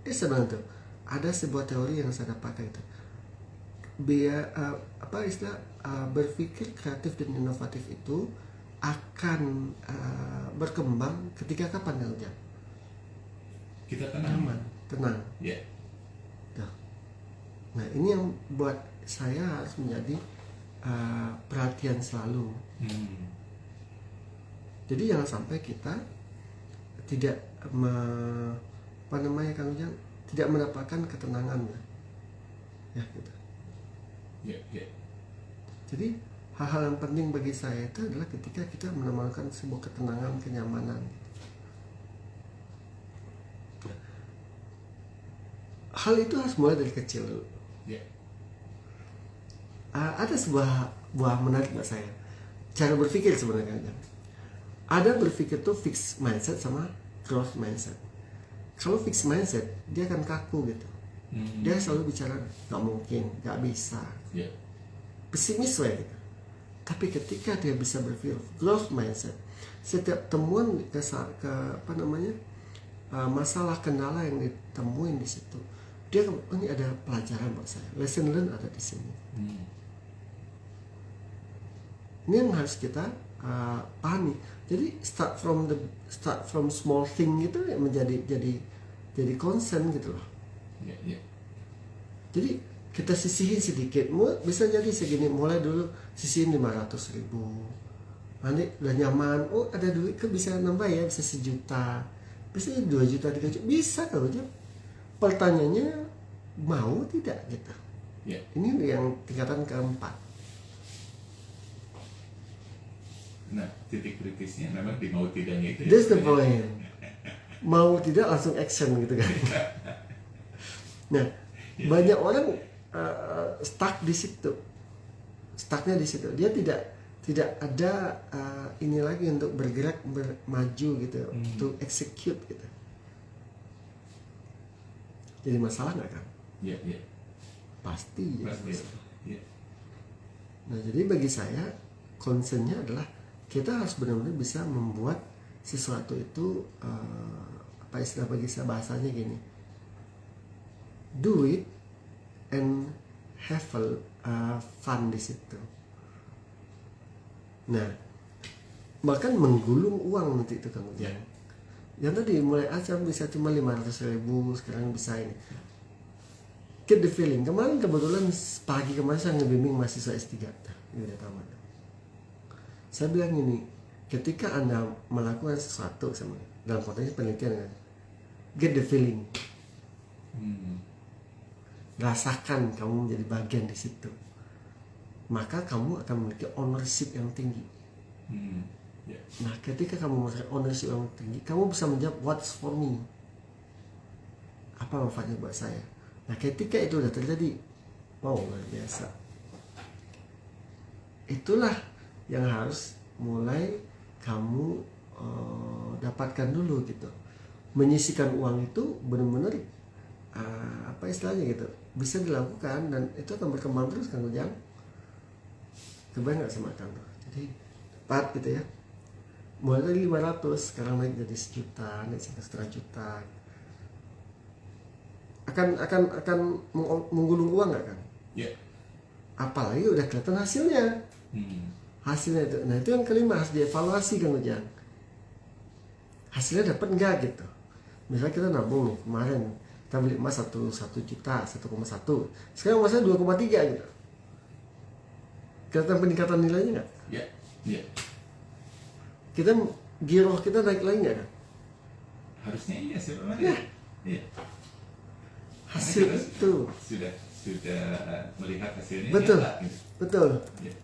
sebenarnya tuh ada sebuah teori yang saya dapatkan itu berpikir kreatif dan inovatif itu akan berkembang ketika kapan kerja? Kita tenang. Tenang. Yeah. Nah, ini yang buat saya harus menjadi perhatian selalu. Jadi jangan sampai kita tidak Kang Ujang, tidak mendapatkan ketenangan ya gitu. Yeah. Jadi hal-hal yang penting bagi saya itu adalah ketika kita menemukan sebuah ketenangan, kenyamanan. Hal itu harus mulai dari kecil dulu. Yeah. Ada sebuah buah menarik buat saya. Cara berpikir sebenarnya. Ada berpikir tuh fixed mindset sama growth mindset. Kalau fixed mindset, dia akan kaku gitu. Dia selalu bicara nggak mungkin, nggak bisa. Yeah. Pesimis lah gitu. Tapi ketika dia bisa berpikir growth mindset, setiap temuan masalah kendala yang ditemuin di situ, dia ini ada pelajaran buat saya, lesson learn ada di sini. Ini yang harus kita pahami. Jadi start from small thing itu menjadi jadi concern gitu loh. Ya. Jadi kita sisihin sedikit, bisa jadi segini, mulai dulu sisihin 500.000, nanti udah nyaman, oh ada duit kan bisa nambah ya, bisa 1 juta, bisa 2 juta, 3 juta, bisa kalau aja. Pertanyaannya mau tidak gitu. Ya. Ini yang tingkatan keempat. Nah, titik kritisnya memang di mau tidaknya itu. That's the point. Mau tidak langsung action gitu kan. Nah, banyak orang stuck di situ. Stucknya di situ. Dia tidak ada ini lagi untuk bergerak, maju gitu, to execute gitu. Jadi masalah nggak kan? Ya. Pasti. Ya. Nah, jadi bagi saya concernnya adalah kita harus benar-benar bisa membuat sesuatu itu apa istilah bagi saya bahasanya gini, do it and have fun di situ. Nah, bahkan menggulung uang nanti itu Kang Ujang. Yang tadi mulai acam bisa cuma 500.000, sekarang bisa ini. Get the feeling. Kemarin kebetulan pagi kemarin saya ngebimbing mahasiswa S3 ini udah tamat. Saya bilang ini, ketika Anda melakukan sesuatu sama dalam konteks penelitian kan, get the feeling. Rasakan kamu menjadi bagian di situ. Maka kamu akan memiliki ownership yang tinggi. Ya. Nah, ketika kamu memiliki ownership yang tinggi, kamu bisa menjawab what's for me. Apa manfaatnya buat saya? Nah, ketika itu sudah terjadi, wow, luar biasa. Itulah yang harus mulai kamu dapatkan dulu gitu. Menyisihkan uang itu benar-benar apa istilahnya gitu, bisa dilakukan dan itu akan berkembang terus Kang Ujang. Kebayang nggak sama Kang? Jadi tepat gitu ya. Mulai dari 500 sekarang naik jadi 1 juta, naik sampai 1,5 juta. Akan menggulung uang nggak kan? Ya. Apalagi udah kelihatan hasilnya. Hasilnya itu, nah itu yang kelima, harus dievaluasi Kang Ujang. Hasilnya dapat nggak gitu? Misalnya kita nabung nih kemarin, kita beli emas 1 juta, 1,1. Sekarang emasnya 2,3 gitu. Kelihatan peningkatan nilainya nggak? Ya. Kita giroh kita naik lagi nggak kan? Harusnya iya sebenarnya. Iya. Hasil kita itu sudah melihat hasilnya. Betul. Nyata, gitu. Betul. Ya.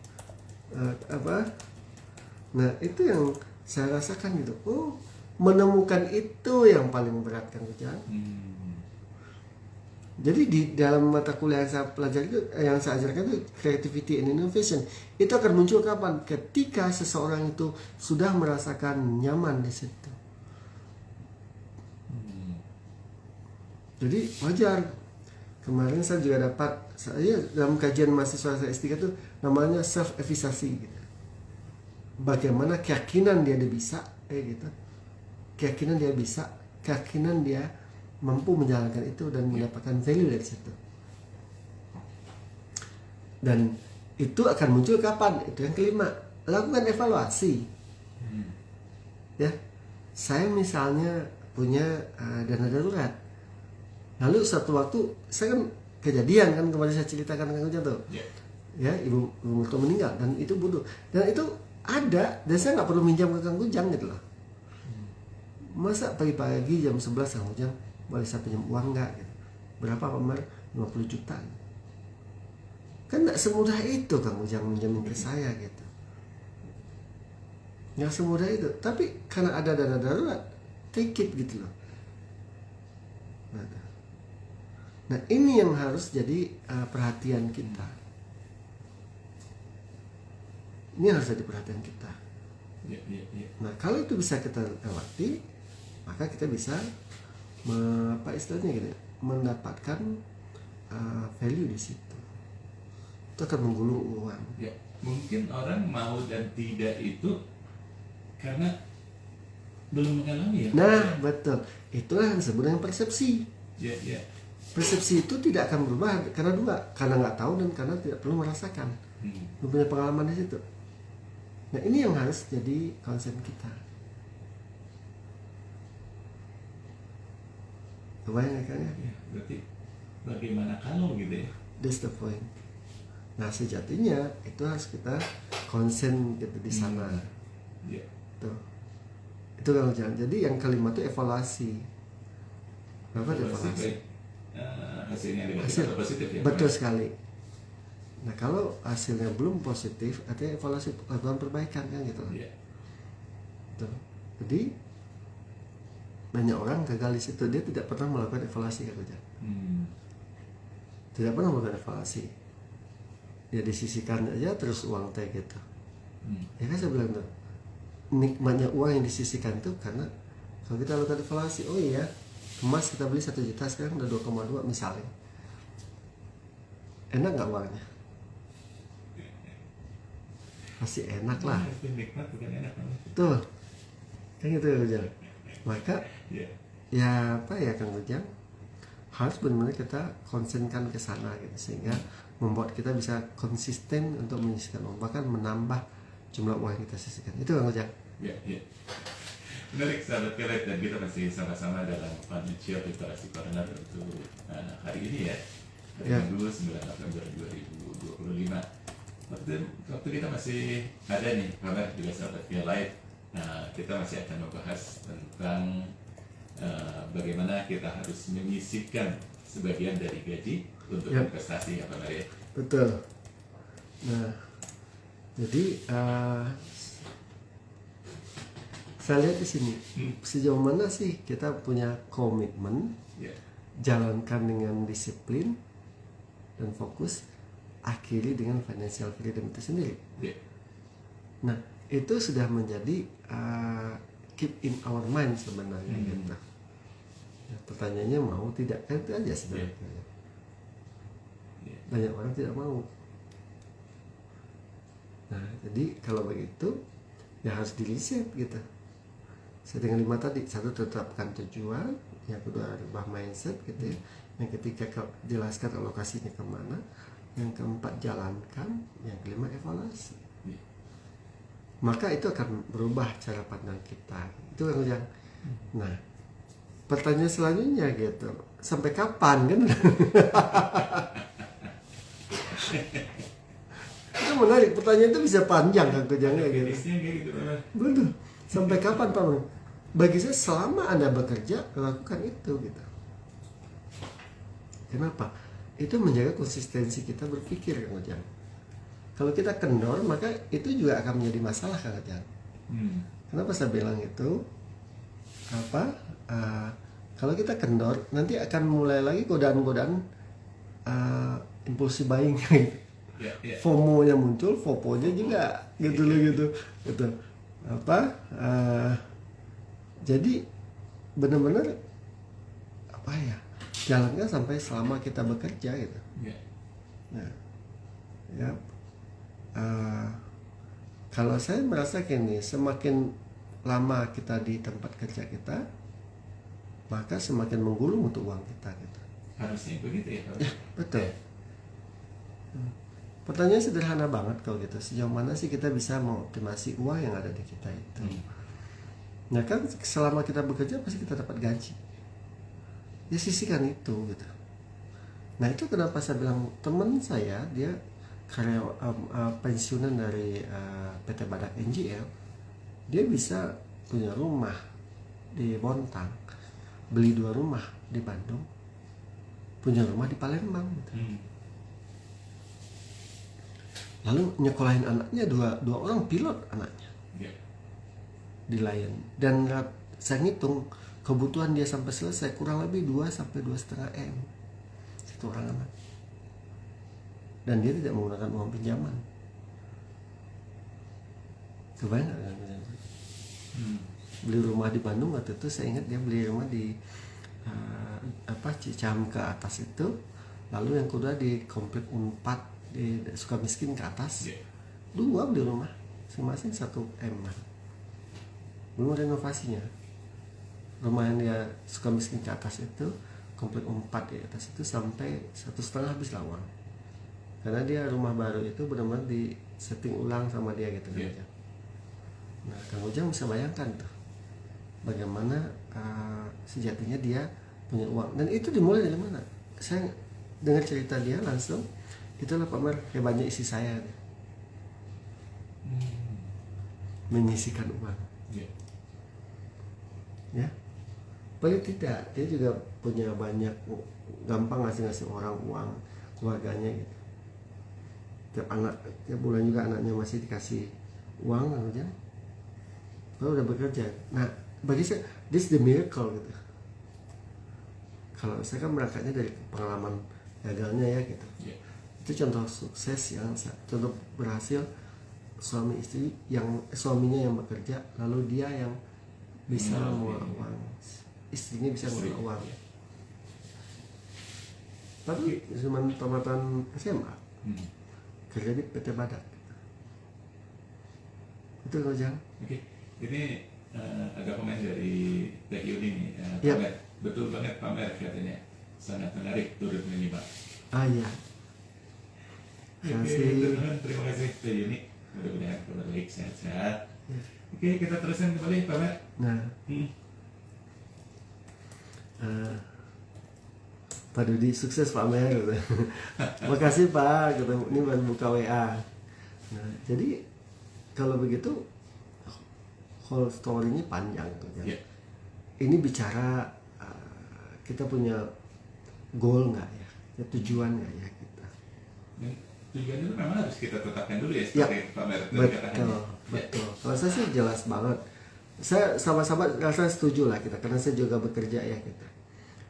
Nah itu yang saya rasakan gitu. Oh, menemukan itu yang paling berat Kang Ujang. Jadi di dalam mata kuliah yang saya pelajari itu, yang saya ajarkan itu creativity and innovation. Itu akan muncul kapan? Ketika seseorang itu sudah merasakan nyaman di situ. Jadi wajar. Kemarin saya juga dapat, saya dalam kajian mahasiswa saya S3 itu namanya self efficacy gitu. Bagaimana keyakinan dia bisa, gitu. Keyakinan dia bisa, keyakinan dia mampu menjalankan itu dan mendapatkan value dari situ. Dan itu akan muncul kapan? Itu yang kelima. Lakukan evaluasi. Ya, saya misalnya punya dana darurat. Lalu satu waktu saya kan kejadian kan kemarin saya ceritakan Kang Ujang tuh. Ya, ibu mertua meninggal dan itu butuh. Dan itu ada dan saya nggak perlu minjam ke Kang Ujang gitu loh. Masa pagi-pagi jam 11 Kang Ujang boleh saya pinjam uang nggak gitu. Berapa Pak 50 juta. Kan nggak semudah itu Kang Ujang minjamin ke saya gitu. Nggak semudah itu. Tapi karena ada dana darurat, take it gitu loh. Nah ini yang harus jadi perhatian kita. Ini harus jadi perhatian kita. Nah kalau itu bisa kita lewati, maka kita bisa apa istilahnya gitu, mendapatkan value di situ. Itu akan menggulung uang. Ya, mungkin orang mau dan tidak itu karena belum mengalami ya. Nah betul, itulah yang disebut dengan persepsi. Ya. Persepsi itu tidak akan berubah karena dua, karena nggak tahu dan karena tidak perlu merasakan. Belum punya pengalaman di situ. Nah ini yang harus jadi concern kita. Kebayang kan ya? Ya, berarti bagaimana kalau gitu ya? That's the point. Nah sejatinya itu harus kita konsen gitu di sana. Ya. Tuh. Itu kalau jangan. Jadi yang kelima itu evaluasi. Apa evaluasi? Hasilnya negatif Hasil atau positif ya? betul sekali. Nah kalau hasilnya belum positif, artinya evaluasi, lakukan perbaikan kan gitu. Ya. Tuh. Jadi banyak orang gagal di situ, dia tidak pernah melakukan evaluasi kan kerja. Tidak pernah melakukan evaluasi. Ya disisihkan aja terus uang teh gitu. Ya kan saya bilang tuh, nikmatnya uang yang disisihkan itu karena kalau kita lakukan evaluasi, oh iya emas kita beli 1 juta sekarang udah 2,2 misalnya, enak nggak uangnya? Pasti enak lah. Itu nikmat bukan enak. Tuh kan gitu Ujang. Maka ya apa ya Kang Ujang, harus benar-benar kita konsenkan ke sana gitu, sehingga membuat kita bisa konsisten untuk menyisihkan uang, bahkan menambah jumlah uang yang kita sisihkan. Itu Kang Ujang. Ya. Menarik sahabat Kelet, dan kita masih sama-sama dalam Financial Literasi Corner untuk hari ini ya, hari Minggu 9 November 2025. Waktu kita masih ada nih, karena juga sahabat Kelet. Nah, kita masih akan membahas tentang bagaimana kita harus menyisihkan sebagian dari gaji untuk investasi ya Pak Maria. Betul. Nah, jadi saya lihat di sini sejauh mana sih kita punya komitmen, jalankan dengan disiplin dan fokus, akhiri dengan financial freedom itu sendiri. Nah, itu sudah menjadi keep in our mind sebenarnya gitu. Ya, pertanyaannya mau tidak, kan itu aja sebenarnya. Banyak orang tidak mau. Nah, jadi kalau begitu ya harus diriset gitu. Saya dengan 5 tadi, 1 tetapkan tujuan, yang kedua rubah mindset gitu ya, yang ketiga jelaskan alokasinya kemana, yang keempat jalankan, yang kelima evaluasi. Maka itu akan berubah cara pandang kita. Itu yang nah, pertanyaan selanjutnya gitu, sampai kapan kan? Itu menarik, pertanyaan itu bisa panjang kan kerjanya gitu. Betul. Sampai kapan Pak? Bagi saya selama Anda bekerja, lakukan itu gitu. Kenapa? Itu menjaga konsistensi kita berpikir Kang Ujang. Kalau kita kendor, maka itu juga akan menjadi masalah Kang Ujang. Kenapa saya bilang itu? Kalau kita kendor, nanti akan mulai lagi godaan-godaan impulsi buying gitu. FOMO-nya muncul, FOPO-nya juga gitu loh gitu. Jadi benar-benar jalankan sampai selama kita bekerja gitu. Nah, ya. Kalau saya merasa gini, semakin lama kita di tempat kerja kita, maka semakin menggulung untuk uang kita gitu. Harusnya begitu ya Pak? Ya, betul. Pertanyaan sederhana banget kalau gitu, sejauh mana sih kita bisa mengoptimasi uang yang ada di kita itu? Nah kan selama kita bekerja pasti kita dapat gaji, ya sisihkan itu gitu. Nah itu kenapa saya bilang teman saya dia pensiunan dari PT Badak NGL, dia bisa punya rumah di Bontang, beli 2 rumah di Bandung, punya rumah di Palembang gitu. Lalu nyekolahin anaknya dua orang pilot anaknya di Lion, dan saya ngitung kebutuhan dia sampai selesai kurang lebih 2 sampai 2,5 M satu orang anak, dan dia tidak menggunakan uang pinjaman. Kebayang nggak? Beli rumah di Bandung waktu itu saya ingat dia beli rumah di Cicahem ke atas itu, lalu yang kedua di Komplek Unpad di Sukamiskin ke atas, 2 beli rumah masing-masing 1 M, belum renovasinya. Rumah yang dia Sukamiskin ke atas itu, Komplek Unpad di atas itu sampai 1,5 habis lah uang, karena dia rumah baru itu benar-benar di setting ulang sama dia gitu kan. Nah Kang Ujang bisa bayangkan tuh bagaimana sejatinya dia punya uang. Dan itu dimulai dari mana? Saya dengar cerita dia langsung, itulah Pak Mer, hebatnya istri saya menyisihkan uang. Ya, paling tidak dia juga punya banyak, gampang ngasih orang uang, keluarganya gitu. Tiap bulan juga anaknya masih dikasih uang aja. Kalau udah bekerja. Nah, bagi saya this the miracle gitu. Kalau saya kan berangkatnya dari pengalaman gagalnya ya gitu. Itu contoh sukses contoh berhasil suami istri yang suaminya yang bekerja, lalu dia yang bisa mengelola uang, istrinya bisa mengelola uang. Tapi cuma tamatan SMA kerja di PT Badak. Itu loh Jang. Oke, ini agak komen dari Teh Yuni nih. Ya. Betul banget pamer katanya, sangat menarik turut menyimak. Iya. Terima kasih Teh Yuni. Mudah-mudahan kabar baik, sehat-sehat. Oke, kita teruskan kembali Pak Mer. Nah, Pak Dudi sukses Pak Mer. Makasih Pak, ini baru buka WA. Nah, jadi kalau begitu whole story-nya panjang tuh ya. Ini bicara kita punya goal nggak ya, tujuan nggak ya kita. Tujuan itu memang harus kita tetapkan dulu ya, seperti Pak Mer. Betul. Kalau saya sih jelas banget. Saya sama-sama rasa setuju lah kita, karena saya juga bekerja ya kita.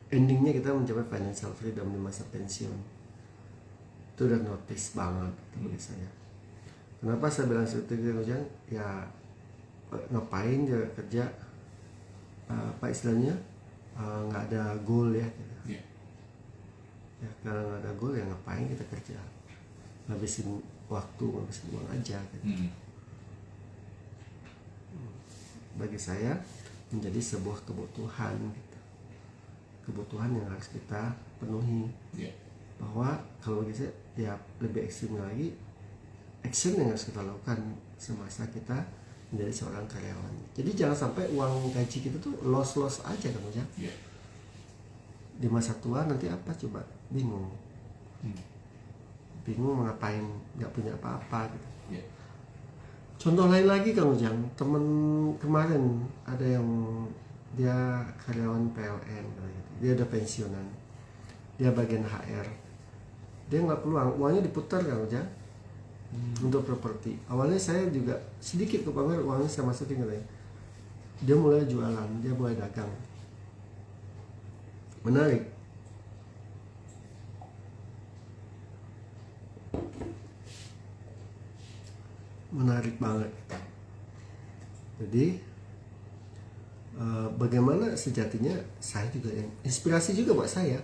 Endingnya kita mencapai financial freedom di masa pensiun. Itu udah notice banget bagi saya. Kenapa saya bilang seperti itu Ujang? Ya ngapain dia kerja? Apa istilahnya? Nggak ada goal ya gitu. Ya kalau nggak ada goal ya ngapain kita kerja? Ngabisin waktu, ngabisin uang aja gitu. Bagi saya menjadi sebuah kebutuhan gitu. Kebutuhan yang harus kita penuhi. Bahwa kalau bagi saya ya lebih ekstrim lagi, action yang harus kita lakukan semasa kita menjadi seorang karyawan. Jadi jangan sampai uang gaji kita tuh loss aja kan ya. Di masa tua nanti apa coba, bingung mau ngapain, nggak punya apa-apa gitu. Contoh lain lagi Kang Ujang, temen kemarin ada yang dia karyawan PLN gitu. Dia udah pensiunan, dia bagian HR, dia nggak perlu uangnya diputar Kang Ujang untuk properti. Awalnya saya juga sedikit kepengaruh uangnya saya masukin katanya. Dia mulai jualan, dia mulai dagang. Menarik. Menarik banget. Jadi bagaimana sejatinya saya juga yang inspirasi juga buat saya.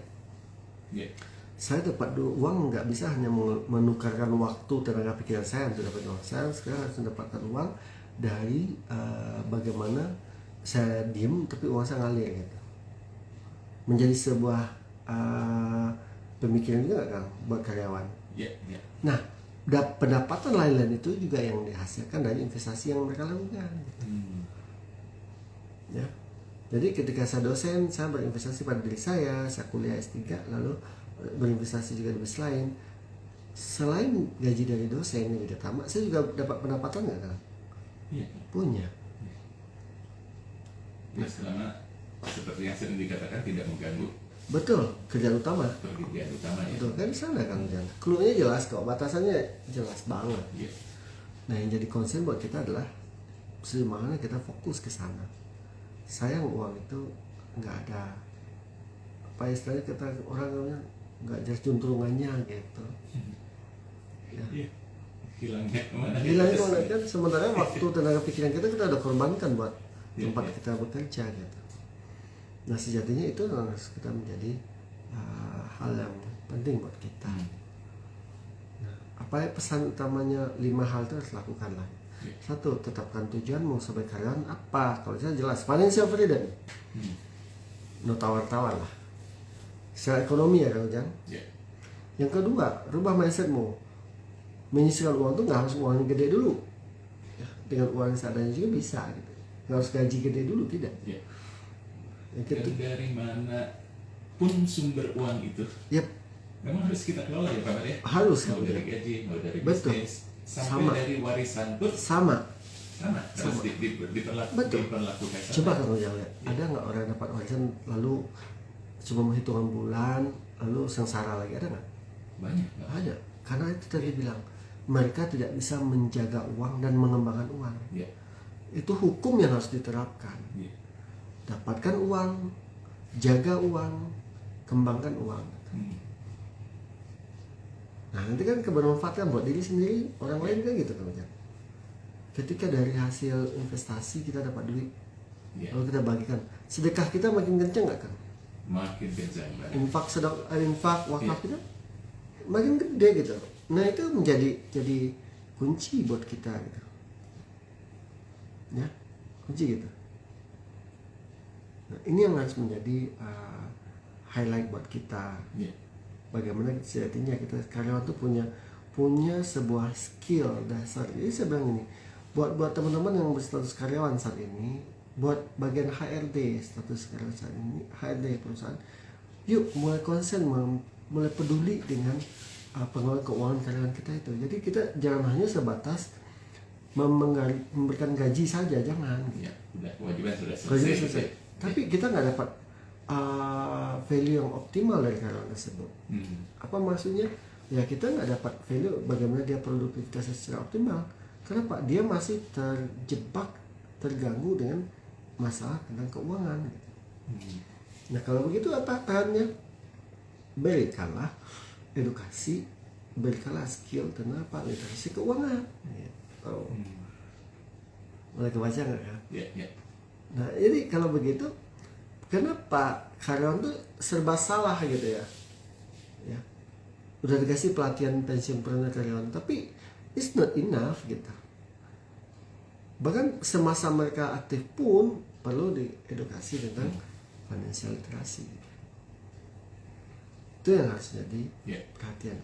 Saya dapat uang nggak bisa hanya menukarkan waktu, tenaga pikiran saya untuk dapat uang. Saya sekarang harus mendapatkan uang dari bagaimana saya diem tapi uang saya ngalir gitu. Menjadi sebuah pemikiran juga kan buat karyawan. Nah, pendapatan lain-lain itu juga yang dihasilkan dari investasi yang mereka lakukan. Ya, jadi ketika saya dosen, saya berinvestasi pada diri saya kuliah S3, lalu berinvestasi juga di bisnis lain. Selain gaji dari dosen yang tidak tamat, saya juga dapat pendapatan nggak kan? Punya. Nah, selama seperti yang sering dikatakan tidak mengganggu. Betul, kerjaan utama. Pekerjaan utama ya. Betul kan sana Kang Ujang. Clue-nya jelas kok, batasannya jelas banget. Nah, yang jadi concern buat kita adalah bagaimana kita fokus ke sana. Sayang uang itu nggak ada apa istilahnya, kata orang nggak jelas juntrungannya gitu. Hilangnya kemana? Kan sementara waktu, tenaga pikiran kita udah korbankan buat tempat kita bekerja gitu. Nah, sejatinya itu harus kita menjadi hal yang penting buat kita. Nah, apa pesan utamanya? 5 hal itu harus lakukanlah. 1, tetapkan tujuanmu sebagai karyawan apa. Kalau saya jelas financial freedom, no tawar-tawar lah. Secara ekonomi ya Kang Ujang. Yang kedua, rubah mindsetmu. Menyisihkan uang itu nggak harus uangnya gede dulu. Ya, dengan uang seadanya juga bisa gitu. Nggak harus gaji gede dulu, tidak. Dan dari mana apapun sumber uang itu Yep, memang harus kita kelola ya Pak Mar ya. harus Mau Kang dari Ujang. gaji, mau dari Betul. bisnis, sampai Sama. dari warisan pun Sama. harus Betul. diperlakukan sama. Coba Kang Ujang lihat, ada nggak orang yang dapat warisan lalu cuma menghitungan bulan lalu sengsara lagi, ada nggak? Banyak Pak. Ada. Karena itu tadi bilang mereka tidak bisa menjaga uang dan mengembangkan uang. Ya. Itu hukum yang harus diterapkan. Ya. Dapatkan uang, jaga uang, kembangkan uang. Nah nanti kan kebermanfaatan buat diri sendiri, orang lain kan gitu kan. Ketika dari hasil investasi kita dapat duit, Ya. lalu kita bagikan, sedekah kita makin kenceng nggak kan? Makin kencang Pak. Infak wakaf Iya. kita makin gede gitu. Nah itu jadi kunci buat kita gitu. Ya, kunci gitu. Nah, ini yang harus menjadi highlight buat kita. Ya. Bagaimana sejatinya kita karyawan tuh punya sebuah skill dasar. Jadi saya bilang ini, buat teman-teman yang berstatus karyawan saat ini, buat bagian HRD status karyawan saat ini, HRD perusahaan, yuk mulai konsen, mulai peduli dengan pengelolaan keuangan karyawan kita itu. Jadi kita jangan hanya sebatas memberikan gaji saja, jangan. Ya, udah kewajiban sudah Gaji selesai. selesai. Tapi kita nggak dapat value yang optimal dari karyawan tersebut. Apa maksudnya? Ya kita nggak dapat value bagaimana dia produktivitasnya secara optimal. Kenapa? Dia masih terganggu dengan masalah tentang keuangan. Nah kalau begitu apa tahannya? Berikanlah edukasi, berikanlah skill tentang apa? Literasi keuangan. Gitu. Mulai kebaca nggak kan? Ya, ya. Nah jadi kalau begitu, kenapa karyawan tuh serba salah gitu ya? Ya, udah dikasih pelatihan pensiunpreneur karyawan, tapi it's not enough gitu. Bahkan semasa mereka aktif pun perlu diedukasi tentang financial literasi. Itu yang harus jadi Ya. perhatian.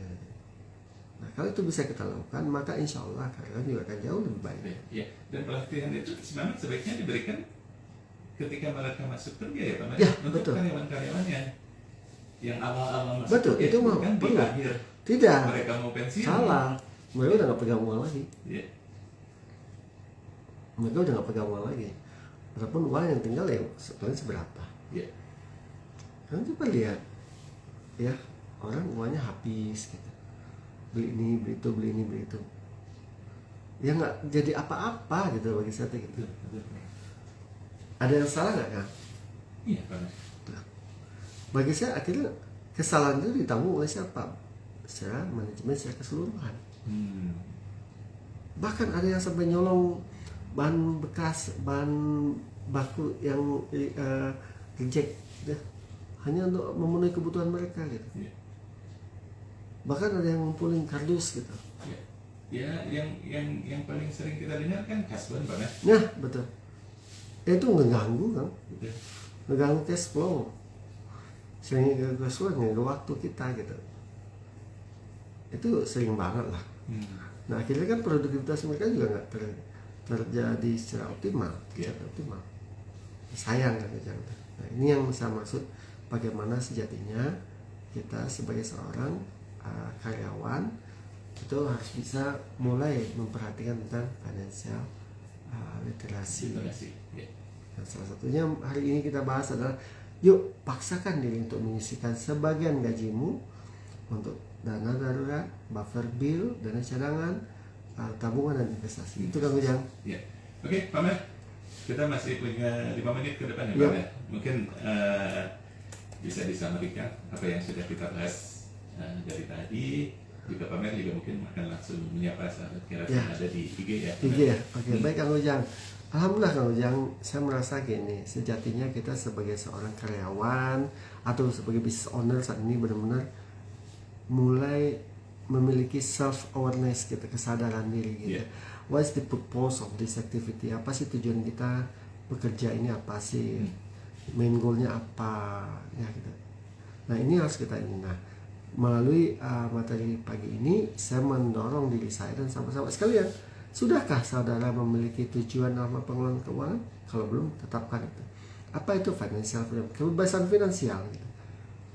Nah kalau itu bisa kita lakukan, maka insya Allah karyawan juga akan jauh lebih baik. Ya. Dan pelatihan itu memang sebaiknya diberikan ketika mereka masuk kerja ya Pak Mar? Ya, Untuk betul. karyawan-karyawan yang awal-awal masuk Betul, kerja, itu mah bukan di perlu. akhir Tidak, mereka mau pensiun. salah. Mereka udah nggak pegang uang lagi. Ya. Mereka udah nggak pegang uang lagi. Walaupun uang yang tinggal ya sebetulnya seberapa. Ya. Kalian coba lihat, ya orang uangnya habis gitu. Beli ini, beli itu, beli ini, beli itu. Ya nggak jadi apa-apa gitu bagi saya gitu. Ada yang salah nggak kan? Iya Pak Mar. Bagi saya akhirnya kesalahan itu ditanggung oleh siapa? Secara manajemen secara keseluruhan. Bahkan ada yang sampai nyolong bahan bekas, bahan baku yang reject ya, hanya untuk memenuhi kebutuhan mereka gitu. Ya. Bahkan ada yang ngumpulin kardus gitu. Ya, yang paling sering kita dengar kan kasbon Pak Mar. Nah betul, itu ngeganggu kan, Betul. ngeganggu cash flow, sering ngeganggu cash flow, ngeganggu waktu kita gitu. Itu sering banget lah. Nah akhirnya kan produktivitas mereka juga nggak terjadi secara optimal, secara optimal. Sayang kan jangan. Nah ini yang saya maksud, bagaimana sejatinya kita sebagai seorang karyawan itu harus bisa mulai memperhatikan tentang financial literasi. Ya. Dan salah satunya hari ini kita bahas adalah, yuk paksakan diri untuk menyisihkan sebagian gajimu untuk dana darurat, buffer bill, dana cadangan, tabungan dan investasi. Itu Kang Ujang. Ya. Oke, Pak Mar. Kita masih punya 5 menit ke depan ya, Ya. Pak Mar. Mungkin bisa disamarikan apa yang sudah kita bahas dari tadi. Juga Pak Mer juga mungkin akan langsung menyapa sahabat kira Ya. ada di IG ya. IG ya. Oke, baik Kang Ujang. Alhamdulillah Kang Ujang, saya merasa gini, sejatinya kita sebagai seorang karyawan atau sebagai business owner saat ini benar-benar mulai memiliki self awareness gitu, kesadaran diri gitu. Yeah. What is the purpose of this activity? Apa sih tujuan kita bekerja ini, apa sih? Main goalnya apa? Ya gitu. Nah ini harus kita ini. Nah melalui materi pagi ini saya mendorong diri saya dan sahabat-sahabat sekalian, sudahkah saudara memiliki tujuan dalam pengelolaan keuangan? Kalau belum, tetapkan itu. Apa itu financial freedom? Kebebasan finansial gitu.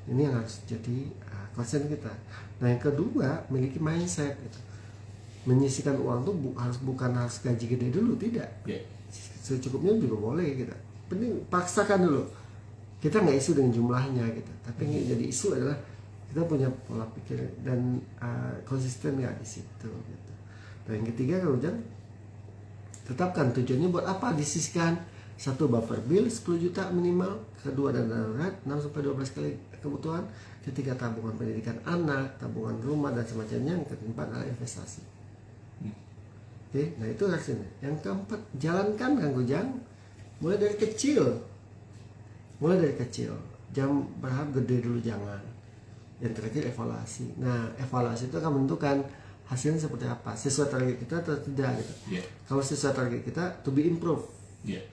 Ini yang harus jadi concern kita. Nah yang kedua, miliki mindset gitu. Menyisihkan uang tuh bukan harus gaji gede dulu, tidak. Secukupnya juga boleh gitu. Penting paksakan dulu. Kita nggak isu dengan jumlahnya gitu, tapi yang jadi isu adalah kita punya pola pikir dan konsisten nggak di situ gitu. Nah yang ketiga, kalau tetapkan tujuannya buat apa disisihkan. 1, buffer bill 10 juta minimal. Kedua, dana darurat 6-12 kali kebutuhan. Ketiga, tabungan pendidikan anak, tabungan rumah dan semacamnya. Yang keempat adalah investasi. Oke, nah itu hasilnya. Yang keempat, jalankan Kang Ujang mulai dari kecil. Jangan berharap gede dulu, jangan. Yang terakhir, evaluasi. Nah evaluasi itu akan menentukan hasilnya seperti apa, sesuai target kita atau tidak gitu. Kalau sesuai target kita, to be improve, ya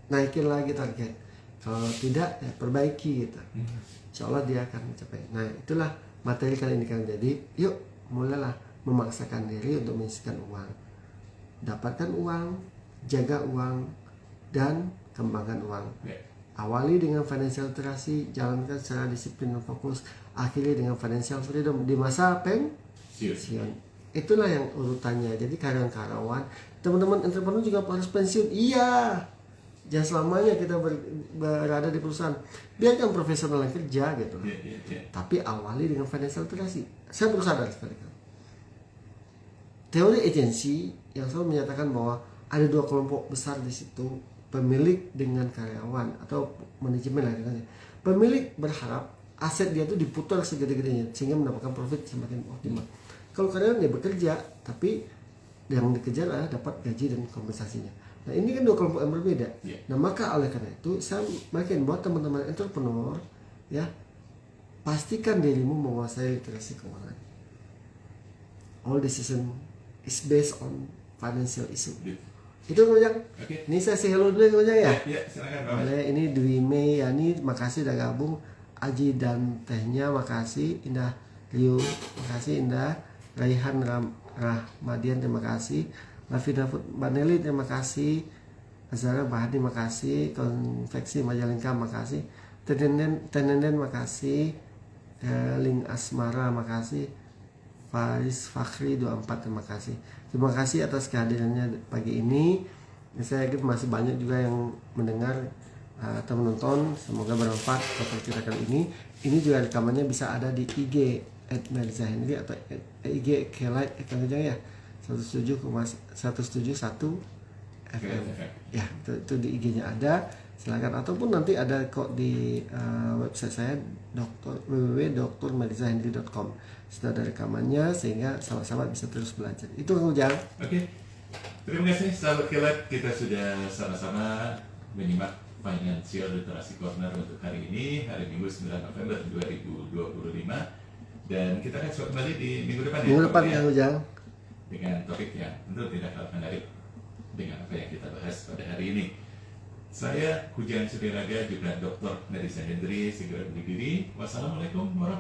naikin lagi target. Kalau tidak, ya perbaiki gitu. Insya Allah dia akan mencapai. Nah itulah materi kali ini Kang. Jadi yuk mulailah memaksakan diri untuk menyisihkan uang. Dapatkan uang, jaga uang, dan kembangkan uang. Awali dengan financial literasi, jalankan secara disiplin dan fokus, akhiri dengan financial freedom di masa pensiun. Itulah yang urutannya. Jadi karyawan-karyawan, teman-teman entrepreneur juga harus pensiun. Iya, jangan selamanya kita berada di perusahaan. Biarkan profesional yang kerja gitu. Tapi awali dengan financial literasi. Saya berusaha dari sekali. Teori agensi yang selalu menyatakan bahwa ada 2 kelompok besar di situ, pemilik dengan karyawan atau manajemen lah katanya. Pemilik berharap aset dia tuh diputar segede-gedenya sehingga mendapatkan profit semakin optimal. Kalau karyawan dia bekerja, tapi yang dikejar adalah dapat gaji dan kompensasinya. Nah ini kan 2 kelompok yang berbeda. Nah maka oleh karena itu saya makin buat teman-teman entrepreneur ya, pastikan dirimu menguasai literasi keuangan. All decision is based on financial issue. Itu Kang Ujang. Ini saya say hello dulu Kang Ujang ya. Silakan. Boleh, ini Dwi Mei Yani, makasih udah gabung. Aji dan tehnya makasih. Indah Liu, makasih Indah. Raihan Rahmadian terima kasih. Lafina Baneli terima kasih. Azara Bahadi makasih. Konveksi Majalengka makasih. Tenenden makasih. Ling Asmara makasih. Faris Fakhri 24 terima kasih. Terima kasih atas kehadirannya pagi ini. Saya yakin masih banyak juga yang mendengar atau menonton. Semoga bermanfaat topik kita kali ini. Ini juga rekamannya bisa ada di IG @Mirza_Henry atau IG Kelight Kang Ujang ya. 107,1 FM. Ya, itu di IG-nya ada. Silakan, ataupun nanti ada kok di website saya www.drmirzahendry.com. Sudah ada rekamannya sehingga sahabat-sahabat bisa terus belajar. Itu Kang Ujang. Terima kasih sahabat Kelat, kita sudah sama-sama menyimak Financial Literasi Corner untuk hari ini, hari Minggu 9 November 2025. Dan kita akan kembali di minggu depan Minggu depan Kang Ujang dengan topik yang tentu tidak kalah menarik dengan apa yang kita bahas pada hari ini. Saya Hujan Sudiraga juga Dr. Mirza Hendry segera berdiri. Wassalamualaikum warahmatullahi wabarakatuh.